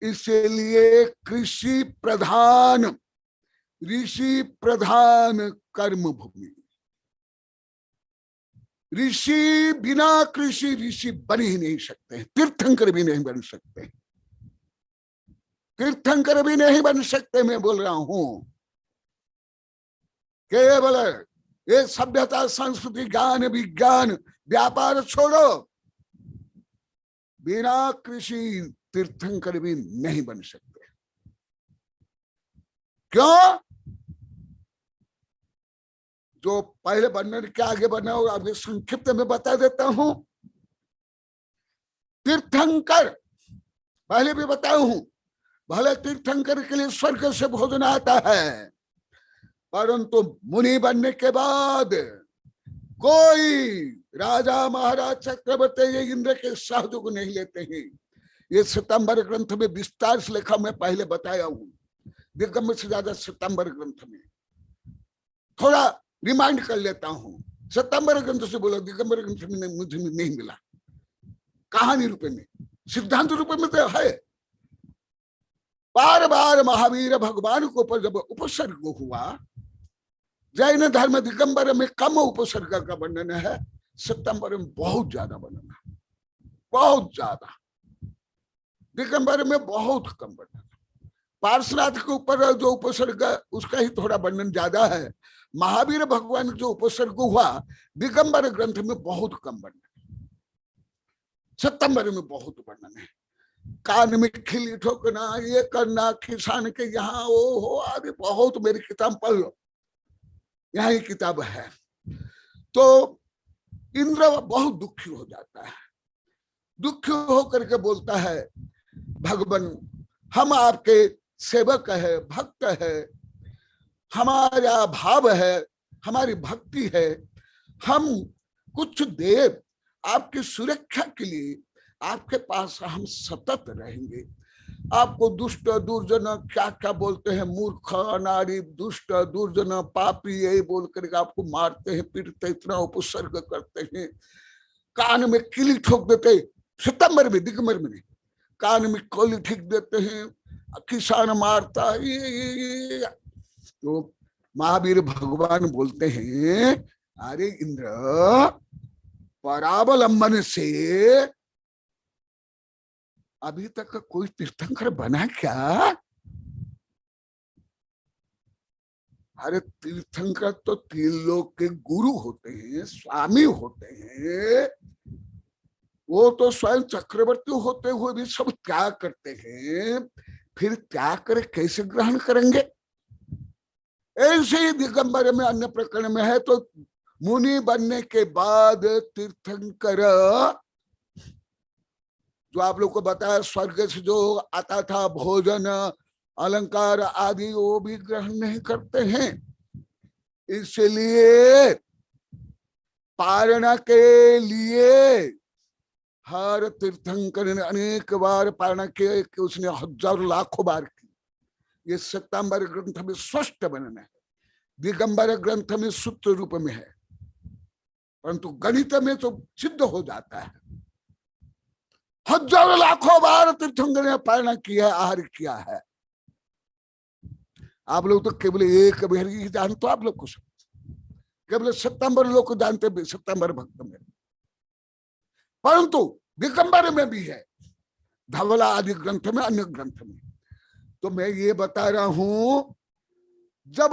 इसलिए कृषि प्रधान, ऋषि प्रधान कर्म भूमि। ऋषि बिना कृषि ऋषि बन ही नहीं सकते, तीर्थंकर भी नहीं बन सकते, तीर्थंकर भी नहीं बन सकते। मैं बोल रहा हूं केवल ये सभ्यता संस्कृति ज्ञान विज्ञान व्यापार छोड़ो, बिना कृषि तीर्थंकर भी नहीं बन सकते। क्यों? जो पहले वर्णन के आगे बना हो, आगे संक्षिप्त में बता देता हूं। तीर्थंकर पहले भी बताया हूं, भले तीर्थंकर के लिए स्वर्ग से भोजन आता है, परंतु मुनि बनने के बाद कोई राजा महाराज चक्रवर्ती इंद्र के सहयोग नहीं लेते हैं। ये सितंबर ग्रंथ में विस्तार से लिखा, मैं पहले बताया हूं। दिगंबर से ज्यादा सितंबर ग्रंथ में। थोड़ा रिमाइंड कर लेता हूं, सितंबर ग्रंथ से बोला, दिगंबर ग्रंथ में मुझे नहीं मिला। कहानी रूप में, सिद्धांत रूप में तो है। बार बार महावीर भगवान को ऊपर जब उपसर्ग हुआ, जैन धर्म दिगंबर में कम उपसर्ग का वर्णन है, सितंबर में बहुत ज्यादा वर्णन है, बहुत ज्यादा। दिगंबर में बहुत कम वर्णन। पार्श्वनाथ के ऊपर जो उपसर्ग, उसका ही थोड़ा वर्णन ज्यादा है। महावीर भगवान जो उपसर्ग हुआ दिगंबर ग्रंथ में बहुत कम वर्णन, सितंबर में बहुत वर्णन है। कान में खिली ठोकना, ये करना, किसान के यहाँ वो हो आदि, बहुत। मेरी किताब पढ़ लो, यहाँ ही किताब है। तो इंद्र बहुत दुखी हो जाता है, दुखी होकर के बोलता है, भगवान हम आपके सेवक है, भक्त है, हमारा भाव है, हमारी भक्ति है, हम कुछ देर आपकी सुरक्षा के लिए आपके पास हम सतत रहेंगे। आपको दुष्ट दुर्जन क्या क्या बोलते हैं, मूर्ख अनाड़ी दुष्ट दुर्जन पापी, यही बोल करके आपको मारते हैं, पीटते, इतना उपसर्ग करते हैं, कान में किली ठोक देते। सितंबर में, दिगंबर में नहीं, कान में किली ठोक देते हैं, किसान मारता ये। तो महावीर भगवान बोलते हैं, अरे इंद्र, परावलंबन से अभी तक कोई तीर्थंकर बना क्या? अरे तीर्थंकर तो तीन लोग के गुरु होते हैं, स्वामी होते हैं, वो तो स्वयं चक्रवर्ती होते हुए भी सब त्याग करते हैं, फिर त्याग करे कैसे ग्रहण करेंगे? ऐसे ही दिगंबर में अन्य प्रकरण में है, तो मुनि बनने के बाद तीर्थंकर, जो आप लोग को बताया स्वर्ग से जो आता था भोजन अलंकार आदि, वो भी ग्रहण नहीं करते हैं। इसलिए पारणा के लिए हर तीर्थंकर ने अनेक बार पारणा किया कि उसने हजारों लाखों बार की। ये श्वेतांबर ग्रंथ में स्पष्ट वर्णन है, दिगंबर ग्रंथ में सूत्र रूप में है, परंतु गणित में तो सिद्ध हो जाता है। हजारों लाखों बार तीर्थंकर ने पारणा किया, आहार किया है। आप लोग तो केवल एक बिहारी ही जानते हो, आप लोग को केवल श्वेतांबर लोग को जानते, श्वेतांबर भक्त में, परंतु दिगंबर में भी है, धवला आदि ग्रंथ में, अन्य ग्रंथ में। तो मैं ये बता रहा हूं, जब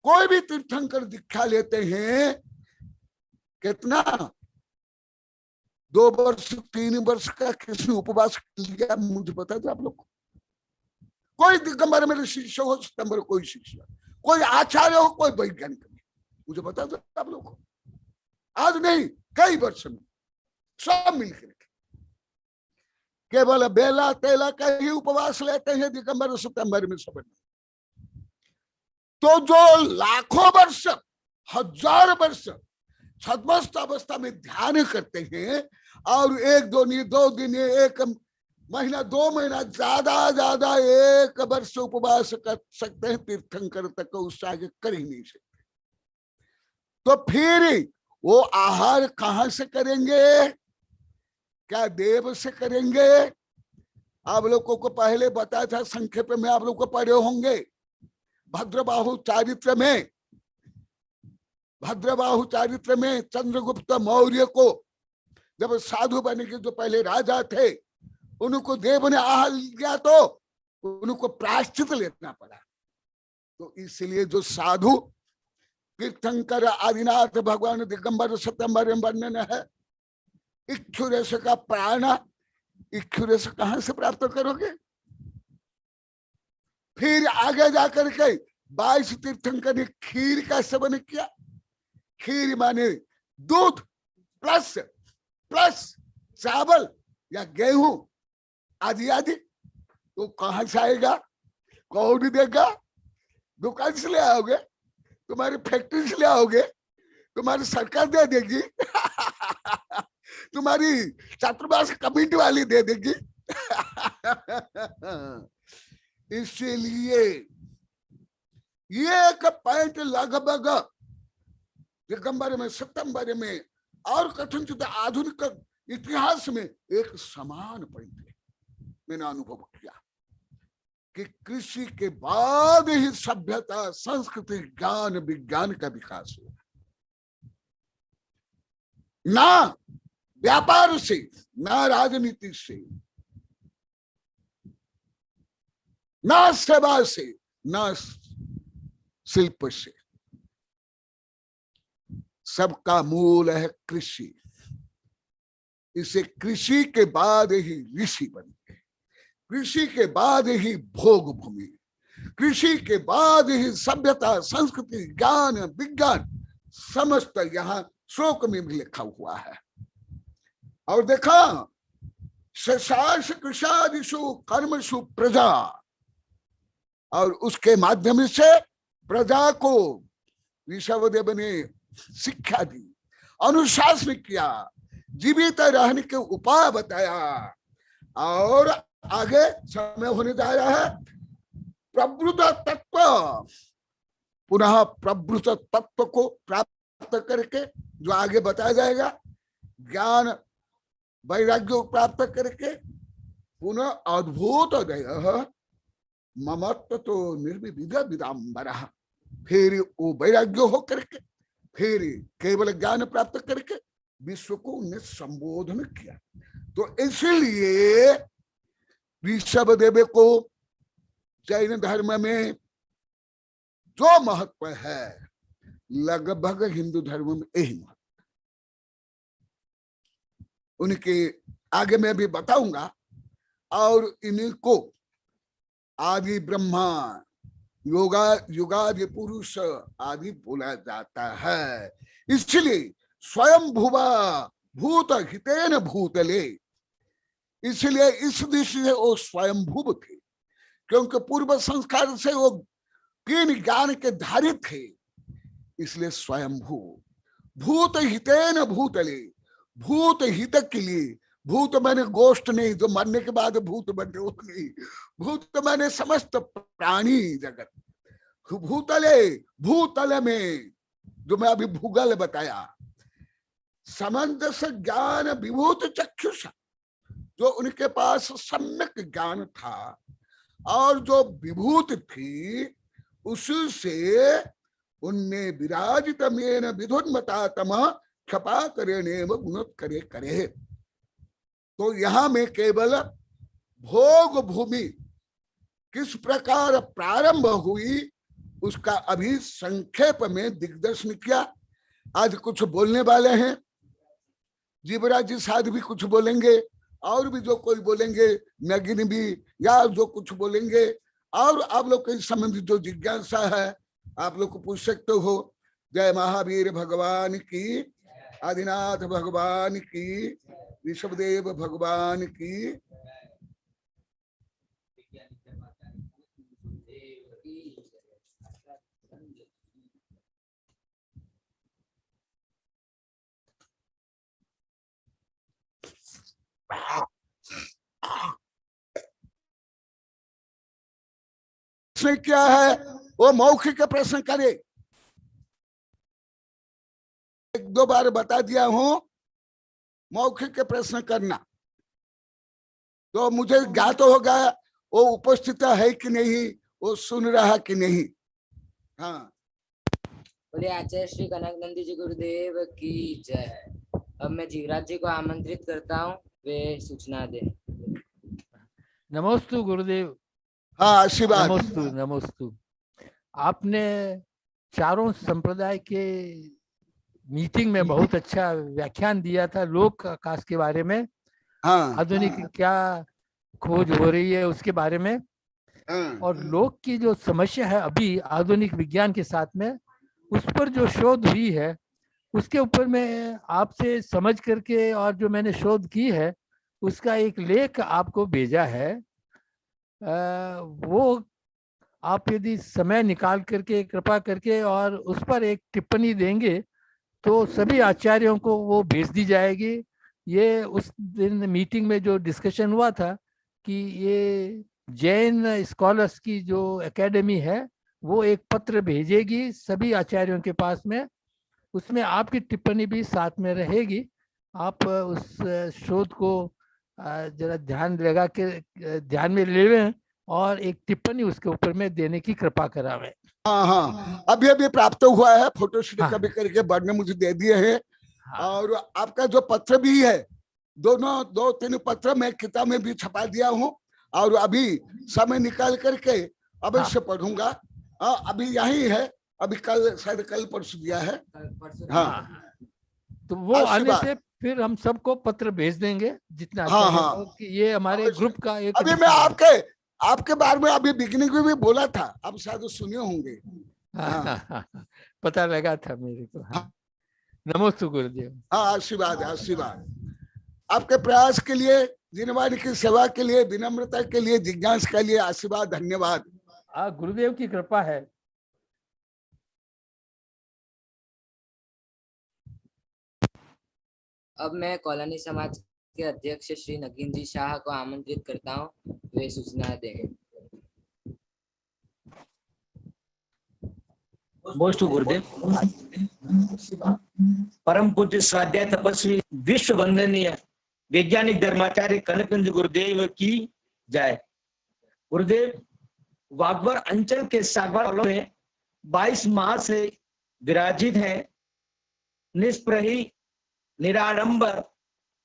कोई भी तीर्थंकर दीक्षा लेते हैं, कितना 2 वर्ष 3 वर्ष का किसी उपवास लिया, मुझे बता दो आप लोग को। कोई दिगंबर में शिष्य हो, सितंबर कोई शिष्य, कोई आचार्य हो, कोई वैज्ञानिक, मुझे बता दो आप लोग को। आज नहीं, कई वर्ष में सब मिलकर केवल बेला तेला का ही उपवास लेते हैं दिगंबर सितंबर में सब। तो जो लाखों वर्ष, हजार वर्ष छद्मस्त अवस्था में ध्यान करते हैं, और 2 दिन 1 महीना 2 महीना, ज्यादा 1 वर्ष उपवास कर सकते हैं तीर्थंकर, तक उससे आगे कर ही नहीं सकते। तो फिर वो आहार कहां से करेंगे? क्या देव से करेंगे? आप लोगों को पहले बताया था, संक्षेप में आप लोग को पढ़े होंगे, भद्रबाहु चारित्र में चंद्रगुप्त मौर्य को जब साधु बने के जो पहले राजा थे, उनको देव ने आहार लिया तो उनको प्रायश्चित लेना पड़ा। तो इसलिए जो साधु तीर्थंकर आदिनाथ भगवान दिगंबर सितंबर में वर्णन है, इक्षुरस का प्राण, इक्षुरस कहां से प्राप्त करोगे? फिर आगे जाकर के 22 तीर्थंकर ने खीर का सेवन किया। खीर माने दूध प्लस चावल या गेहूं आदि आदि। तो कहां से आएगा? कौन देगा? दुकान से ले आओगे, तुम्हारी फैक्ट्री से ले आओगे, तुम्हारी सरकार दे देगी तुम्हारी छात्रावास कमेटी वाली दे देगी इसलिए ये एक पॉइंट लगभग दिगंबर में, सितंबर में और कथनचित आधुनिक इतिहास में एक समान पॉइंट है। मैंने अनुभव किया कि कृषि के बाद ही सभ्यता, संस्कृति, ज्ञान, विज्ञान का विकास हुआ। ना व्यापार से, ना राजनीति से, ना सेवा से, ना शिल्प से, सबका मूल है कृषि। इसे कृषि के बाद ही ऋषि बनते, कृषि के बाद ही भोग भूमि, कृषि के बाद ही सभ्यता, संस्कृति, ज्ञान, विज्ञान, समस्त यहाँ श्लोक में भी लिखा हुआ है। और देखा, शशास कृषादिषु कर्मसु प्रजा, और उसके माध्यम से प्रजा को ऋषभदेव ने शिक्षा दी, अनुशासन किया, जीवित रहने के उपाय बताया। और आगे समय होने जा रहा है प्रवृत्त तत्व, पुनः प्रवृत्त तत्व को प्राप्त करके जो आगे बताया जाएगा, ज्ञान वैराग्य को प्राप्त करके पुनः अद्भुत दया ममत्व तो निर्विविध विदाम्बर, फिर वो वैराग्य हो करके फिर केवल ज्ञान प्राप्त करके विश्व को उन्हें संबोधन किया। तो इसलिए ऋषभदेव को जैन धर्म में जो महत्व है लगभग हिंदू धर्म में यही महत्व। उनके आगे मैं भी बताऊंगा। और इनको आदि ब्रह्मा युगादि पुरुष आदि बोला जाता है। इसलिए स्वयं भुवा भूत हितेन भूतले, इसलिए इस दृष्टि से वो स्वयंभुव थे, क्योंकि पूर्व संस्कार से वो तीन ज्ञान के धारी थे, इसलिए स्वयंभू। भूत हितेन भूतले, भूत हित के लिए, भूत मैंने गोष्ठ नहीं जो मरने के बाद भूत बने वो नहीं, भूत मैंने समस्त प्राणी जगत। भूतले, भूतल में जो मैं अभी भूगल बताया, समंजस ज्ञान विभूत चक्षुष, जो उनके पास सम्यक ज्ञान था और जो विभूत थी, उसी से उनने विराजित मेन विधुन्मता तम क्षपा करे नेम गुणोत करे करे। तो यहां में केवल भोग भूमि किस प्रकार प्रारंभ हुई उसका अभी संक्षेप में दिग्दर्शन किया। आज कुछ बोलने वाले हैं, जीवराज जी शायद भी कुछ बोलेंगे, और भी जो कोई बोलेंगे, नगिन भी, या जो कुछ बोलेंगे, और आप लोग के संबंधित जो जिज्ञासा है आप लोग को पूछ सकते हो। जय महावीर भगवान की, आदिनाथ भगवान की, ऋषभदेव भगवान की। प्रश्न क्या है वो मौखिक प्रश्न करे, एक दो बार बता दिया हूं, मौखिक प्रश्न करना। तो मुझे ज्ञात होगा वो उपस्थित है कि नहीं, वो सुन रहा कि नहीं। हाँ, बोले आचार्य श्री कनक नंदी जी गुरुदेव की जय। अब मैं जीवराज जी को आमंत्रित करता हूँ, वे सूचना दे। नमोस्तु गुरुदेव। हाँ, आशीर्वाद। नमोस्तु नमोस्तु। आपने चारों संप्रदाय के मीटिंग में बहुत अच्छा व्याख्यान दिया था लोक आकाश के बारे में। हाँ, आधुनिक क्या खोज हो रही है उसके बारे में, हाँ, और लोक की जो समस्या है अभी आधुनिक विज्ञान के साथ में, उस पर जो शोध हुई है उसके ऊपर मैं आपसे समझ करके और जो मैंने शोध की है उसका एक लेख आपको भेजा है। वो आप यदि समय निकाल करके कृपा करके और उस पर एक टिप्पणी देंगे तो सभी आचार्यों को वो भेज दी जाएगी। ये उस दिन मीटिंग में जो डिस्कशन हुआ था कि ये जैन स्कॉलर्स की जो एकेडमी है वो एक पत्र भेजेगी सभी आचार्यों के पास में, उसमें आपकी टिप्पणी भी साथ में रहेगी। आप उस शोध को जरा ध्यान में ले लें और एक टिप्पणी उसके ऊपर में देने की कृपा करावें। हाँ, हाँ, अभी प्राप्त हुआ है, फोटो शूट हाँ, कभी करके बड़ ने मुझे दे दिए हैं। हाँ, और आपका जो पत्र भी है, दोनों 2-3 पत्र मैं किताब में भी छपा दिया हूँ, और अभी समय निकाल करके अवश्य पढ़ूंगा। अभी यही है, अभी शायद कल परसों दिया है। हाँ, तो वो आने से फिर हम सबको पत्र भेज देंगे जितना। हाँ, हाँ, कि ये हमारे ग्रुप का एक। अभी मैं आपके बारे में अभी बिगिनिंग में भी बोला था, आप शायद सुने होंगे। हाँ, पता लगा था मेरे को। हाँ, नमोस्तु गुरुदेव। हाँ, आशीर्वाद आशीर्वाद। आपके प्रयास के लिए, जिनवाणी की सेवा के लिए, विनम्रता के लिए, जिज्ञासा के लिए आशीर्वाद, धन्यवाद। गुरुदेव की कृपा है। अब मैं कॉलोनी समाज के अध्यक्ष श्री नगीन जी शाह को आमंत्रित करता हूँ, वे सूचना देंगे। नमोस्तु गुरुदेव। परम पूज्य स्वाध्याय तपस्वी विश्व वंदनीय वैज्ञानिक धर्माचार्य कनकनंद गुरुदेव की जय। गुरुदेव वागवर अंचल के सागवार में 22 माह से विराजित है। निष्प्रही निराडंबर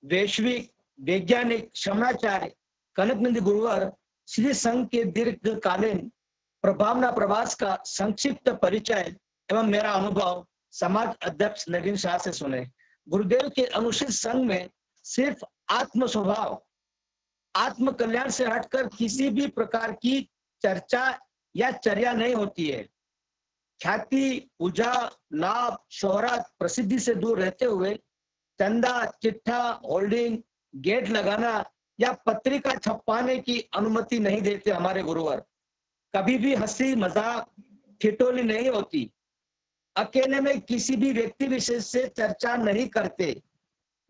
वैश्विक वैज्ञानिक क्षमाचार्य कनकनंद गुरुवर श्री संघ के दीर्घकालीन प्रभावना प्रवास का संक्षिप्त परिचय एवं मेरा अनुभव समाज अध्यक्ष नवीन शाह से सुने। गुरुदेव के अनुचित संघ में सिर्फ आत्म स्वभाव, आत्म कल्याण से हटकर किसी भी प्रकार की चर्चा या चर्या नहीं होती है। ख्याति, पूजा, लाभ, शोहरत, प्रसिद्धि से दूर रहते हुए चंदा, चिट्ठा, होल्डिंग, गेट लगाना या पत्रिका छपवाने की अनुमति नहीं देते हमारे गुरुवर। कभी भी हंसी मजाक ठिठोली नहीं होती। अकेले में किसी भी व्यक्ति विशेष से चर्चा नहीं करते।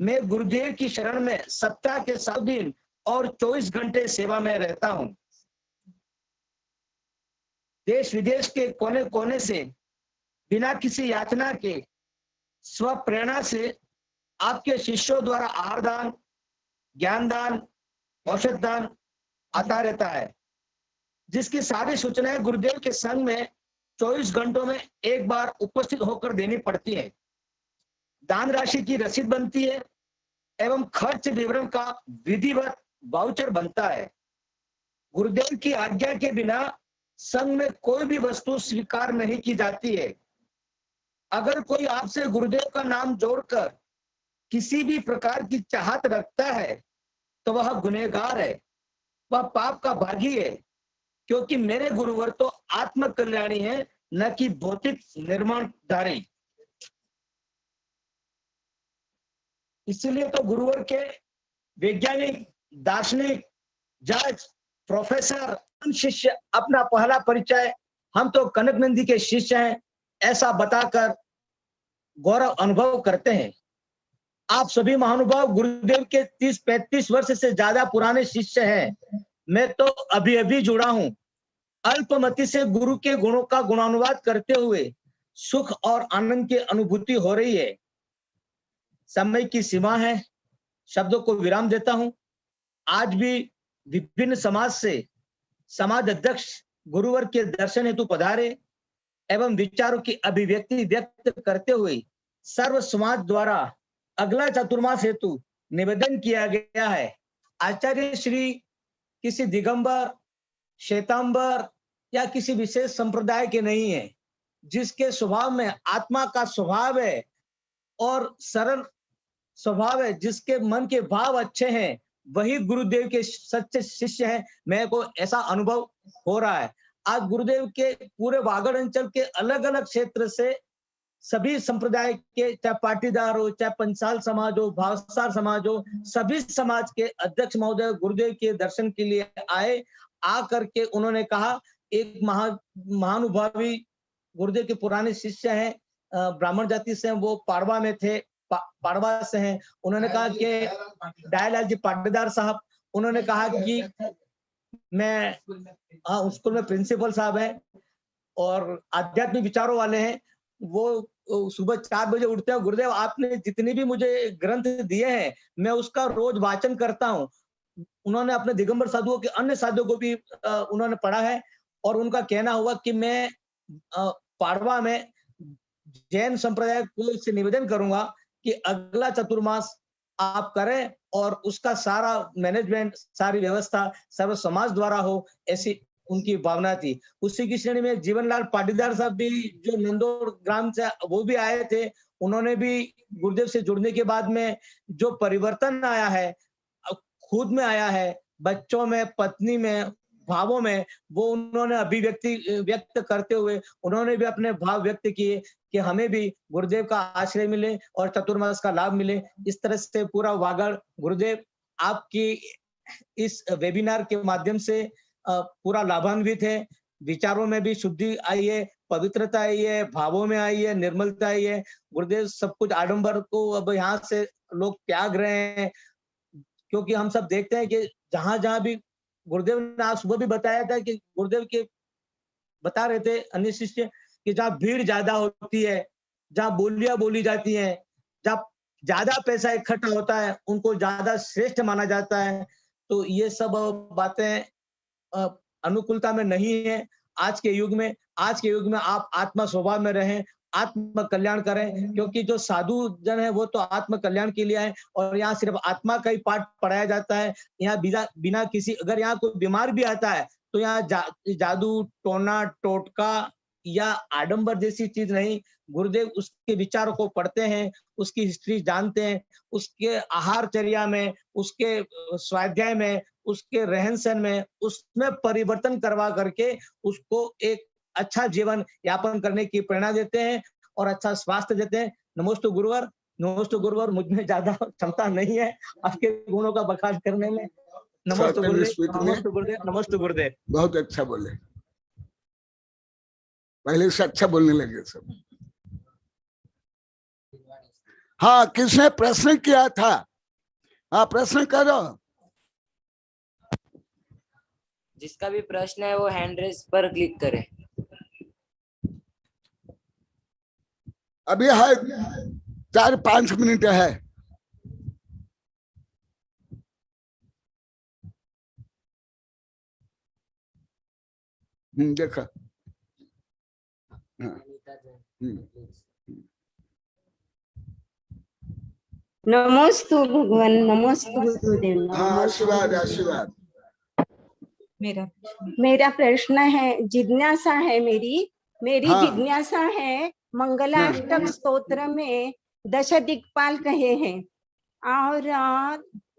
मैं गुरुदेव की शरण में सप्ताह के 7 दिन और 24 घंटे सेवा में रहता हूं। देश विदेश के कोने कोने से बिना किसी याचना के स्व प्रेरणा से आपके शिष्यों द्वारा आहार दान, ज्ञान दान, औषध दान आता रहता है, जिसकी सारी सूचनाएं गुरुदेव के संग में 24 घंटों में एक बार उपस्थित होकर देनी पड़ती है। दान राशि की रसीद बनती है एवं खर्च विवरण का विधिवत वाउचर बनता है। गुरुदेव की आज्ञा के बिना संघ में कोई भी वस्तु स्वीकार नहीं की जाती है। अगर कोई आपसे गुरुदेव का नाम जोड़कर किसी भी प्रकार की चाहत रखता है तो वह गुनहगार है, वह पाप का भागी है, क्योंकि मेरे गुरुवर तो आत्म कल्याणी है, न कि भौतिक निर्माणधारी। इसलिए तो गुरुवर के वैज्ञानिक, दार्शनिक, जज, प्रोफेसर, शिष्य अपना पहला परिचय हम तो कनक नंदी के शिष्य हैं ऐसा बताकर गौरव अनुभव करते हैं। आप सभी महानुभाव गुरुदेव के 30-35 वर्ष से ज्यादा पुराने शिष्य हैं। मैं तो अभी अभी जुड़ा हूं। अल्पमति से गुरु के गुणों का गुणानुवाद करते हुए सुख और आनंद की अनुभूति हो रही है। समय की सीमा है, शब्दों को विराम देता हूं। आज भी विभिन्न समाज से समाज अध्यक्ष गुरुवर के दर्शन हेतु पधारे एवं विचारों की अभिव्यक्ति व्यक्त करते हुए सर्व समाज द्वारा अगला चतुर्मास हेतु निवेदन किया गया है। आचार्य श्री किसी दिगंबर, श्वेतांबर या किसी विशेष संप्रदाय के नहीं है। जिसके स्वभाव में आत्मा का स्वभाव है और सरल स्वभाव है, जिसके मन के भाव अच्छे हैं, वही गुरुदेव के सच्चे शिष्य हैं। मेरे को ऐसा अनुभव हो रहा है। आज गुरुदेव के पूरे वागड़ अंचल के अलग अलग क्षेत्र से सभी संप्रदाय के, चाहे पाटीदार हो, चाहे पंचाल समाज हो, भावसार समाज हो, सभी समाज के अध्यक्ष महोदय गुरुदेव के दर्शन के लिए आए। आकर के उन्होंने कहा, एक महानुभावी गुरुदेव के पुराने शिष्य हैं, ब्राह्मण जाति से, वो पाड़वा में थे, पाड़वा से हैं। उन्होंने कहा कि दयालाल जी पाटीदार साहब, उन्होंने कहा कि मैं स्कूल में प्रिंसिपल साहब हैं और आध्यात्मिक विचारों वाले हैं। वो सुबह 4 बजे उठते हैं। गुरुदेव आपने जितने भी मुझे ग्रंथ दिए हैं मैं उसका रोज वाचन करता हूँ। उन्होंने अपने दिगंबर साधुओं के अन्य साधुओं को भी उन्होंने पढ़ा है और उनका कहना हुआ कि मैं पाड़वा में जैन संप्रदाय को से निवेदन करूंगा कि अगला चतुर्मास आप करें और उसका सारा मैनेजमेंट, सारी व्यवस्था सर्व समाज द्वारा हो, ऐसी उनकी भावना थी। उसी की श्रेणी में जीवनलाल पाटीदार साहब भी, जो नंदोर ग्राम से, वो भी आए थे। उन्होंने भी गुरुदेव से जुड़ने के बाद में जो परिवर्तन आया है, खुद में आया है, बच्चों में, पत्नी में, भावों में, वो उन्होंने अभिव्यक्ति व्यक्त करते हुए उन्होंने भी अपने भाव व्यक्त किए कि हमें भी गुरुदेव का आश्रय मिले और चतुर्मास का लाभ मिले। इस तरह से पूरा वागड़ गुरुदेव आपकी इस वेबिनार के माध्यम से पूरा लाभान्वित है। विचारों में भी शुद्धि आई है, पवित्रता आई है, भावों में आई है, निर्मलता आई है। गुरुदेव सब कुछ आडंबर को अब यहाँ से लोग त्याग रहे हैं, क्योंकि हम सब देखते हैं कि जहां जहां भी गुरुदेव ने आज सुबह भी बताया था कि गुरुदेव के बता रहे थे अन्य शिष्य कि जहाँ भीड़ ज्यादा होती है, जहाँ बोलियां बोली जाती हैं, जहाँ ज्यादा पैसा इकट्ठा होता है, उनको ज्यादा श्रेष्ठ माना जाता है। तो ये सब बातें अनुकूलता में नहीं है। आज के युग में आप आत्मा स्वभाव में रहें, आत्म कल्याण करें, क्योंकि जो साधु जन है वो तो आत्म कल्याण के लिए है और यहाँ सिर्फ आत्मा का ही पाठ पढ़ाया जाता है। यहाँ बिना किसी, अगर यहाँ कोई बीमार भी आता है तो यहाँ जादू, टोना, टोटका या आडंबर जैसी चीज नहीं। गुरुदेव उसके विचारों को पढ़ते हैं, उसकी हिस्ट्री जानते हैं, उसके आहारचर्या में, उसके स्वाध्याय में, उसके रहन सहन में, उसमें परिवर्तन करवा करके उसको एक अच्छा जीवन यापन करने की प्रेरणा देते हैं और अच्छा स्वास्थ्य देते हैं। नमोस्तु गुरुवर, नमोस्तु गुरुवर। मुझ में ज्यादा क्षमता नहीं है आपके गुणों का बखान करने में। नमोस्तु गुरुदेव, नमोस्तु गुरुदेव, नमोस्तु गुरुदेव। बहुत अच्छा बोले, पहले से अच्छा बोलने लगे सब। हाँ, किसने प्रश्न किया था? हाँ, प्रश्न करो। जिसका भी प्रश्न है वो हैंड रेस पर क्लिक करे। अभी है 4-5 मिनट है। देखा। नमोस्तु भगवान, नमोस्तु गुरुदेव। आशीर्वाद आशीर्वाद। मेरा प्रश्न है, जिज्ञासा है मेरी हाँ। जिज्ञासा है। मंगलाष्टक स्तोत्र में 10 दिक्पाल कहे हैं और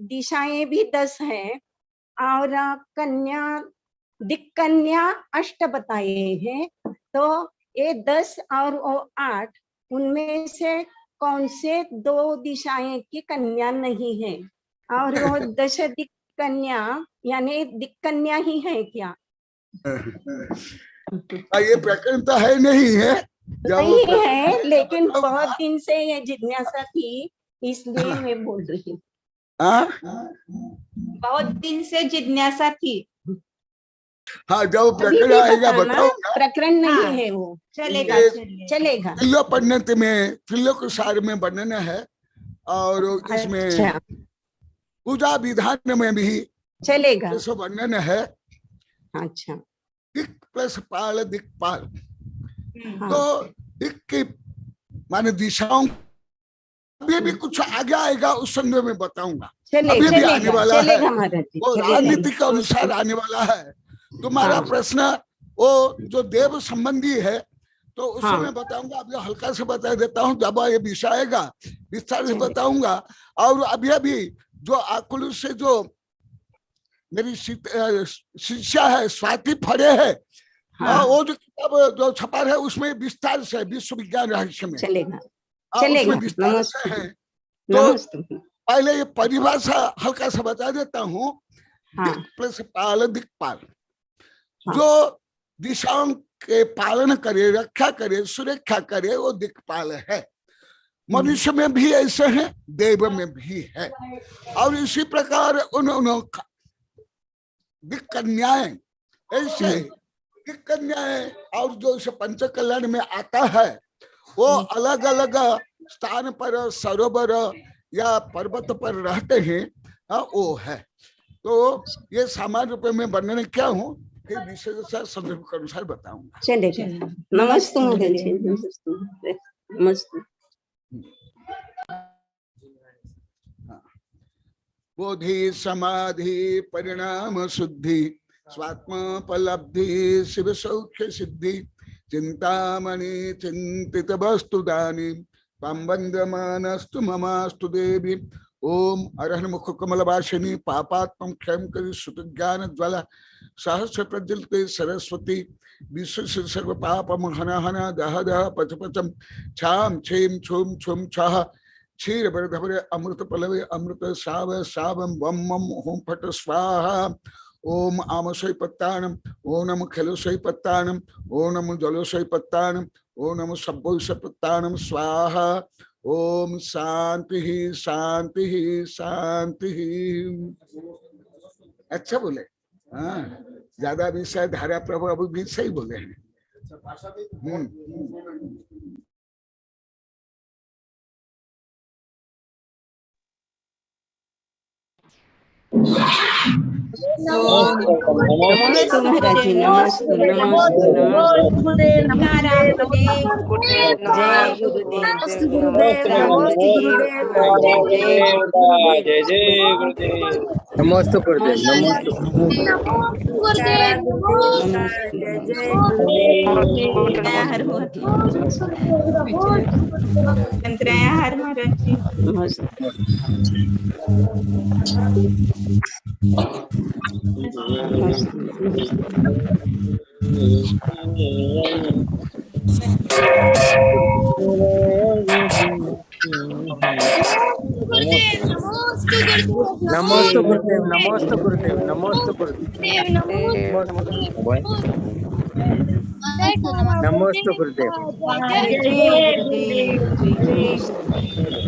दिशाएं भी 10 हैं और दिक्कन्या 8 बताए हैं। तो ये 10 और वो 8, उनमें से कौन से 2 दिशाएं की कन्या नहीं है? और वो 10 दिक्कन्या यानी दिक्कन्या ही है क्या? ये प्रकरण तो है नहीं है, नहीं है, लेकिन बहुत दिन से ये जिज्ञासा थी, इसलिए मैं बोल रही हूँ। बहुत दिन से जिज्ञासा थी। हाँ, जब प्रकरण आएगा बताऊंगा। प्रकरण नहीं है वो, चलेगा चलेगा। फिल्लो पंडित में, फिल्लो के सार में वर्णन है और इसमें पूजा विधान में भी चलेगा वर्णन है। अच्छा, दिक् प्लस पाल, दिक्पाल। तो दिक् की माने दिशाओं, अभी भी कुछ आगे आएगा, उस संदर्भ में बताऊंगा। अभी भी आने वाला है, वो राजनीति के अनुसार आने वाला है। तुम्हारा प्रश्न वो जो देव संबंधी है, तो उसमें मैं बताऊंगा। अभी हल्का से बता देता हूँ, जब ये विषय आएगा विस्तार से बताऊंगा। और अभी अभी जो आकुल से जो मेरी शिष्या है स्वाति फड़े है, वो जो किताब जो छपा है उसमें विस्तार से विश्व विज्ञान रहस्य में चलेगा विस्तार से है। तो पहले ये परिभाषा हल्का सा बता देता हूँ। प्लस पाल, दिक्पाल, जो दिशाओं के पालन करे, रक्षा करे, सुरक्षा करे, वो दिक्पाल है। मनुष्य में भी ऐसे हैं, देव में भी है। और इसी प्रकार उन दिक्कन्याएं, ऐसे दिक्कन्याएं और जो इसे पंच कल्याण में आता है, वो अलग अलग स्थान पर सरोवर या पर्वत पर रहते हैं, वो है। तो ये सामान्य रूप में वर्णन क्या हूँ, फिर विशेष संदर्भ के अनुसार बताऊंगा। चलेगा। नमस्ते नमस्ते। बोधि समाधि परिणाम शुद्धि स्वात्मोपलब्धि शिव सौख्य सिद्धि चिंतामणि चिंतित वस्तु दानी तम वंदमानस्तु ममास्तु देवी। ओम अरहन मुख कमलवासिनी पापात्म क्षम करि सुत ज्ञान ज्वाला सहस्र प्रज्वलिते सरस्वती विश्व सर्व पाप हना दह दह पच पचम छाम छेम छुम छुम छह क्षीर बरधवरे अमृत पलवे अमृत साव सावम वम मम होम फट स्वाहा। ओम आमसई पत्तानम, ओम नम खेलसई पत्तानम, ओम नम जलसई पत्तानम, ओम नम सब्बोसई पत्तानम स्वाहा। ओम शांति ही शांति ही शांति ही। अच्छा बोले, हाँ, ज्यादा भी शायद धारा प्रभु अभी भी सही बोले हैं। नमस्ते महाराज जी, नमस्ते नमस्ते नमस्ते। जय गुरुदेव, जय जय गुरुदेव। नमोस्तु गुरुदेव, नमोस्तु। जय जय गुरुदेव, हर हर महाराज जी। नमोस्तु गुरुदेव, नमोस्तु गुरुदेव, नमोस्तु गुरुदेव, नमोस्तु गुरुदेव,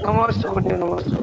नमोस्तु गुरुदेव, नमोस्तु।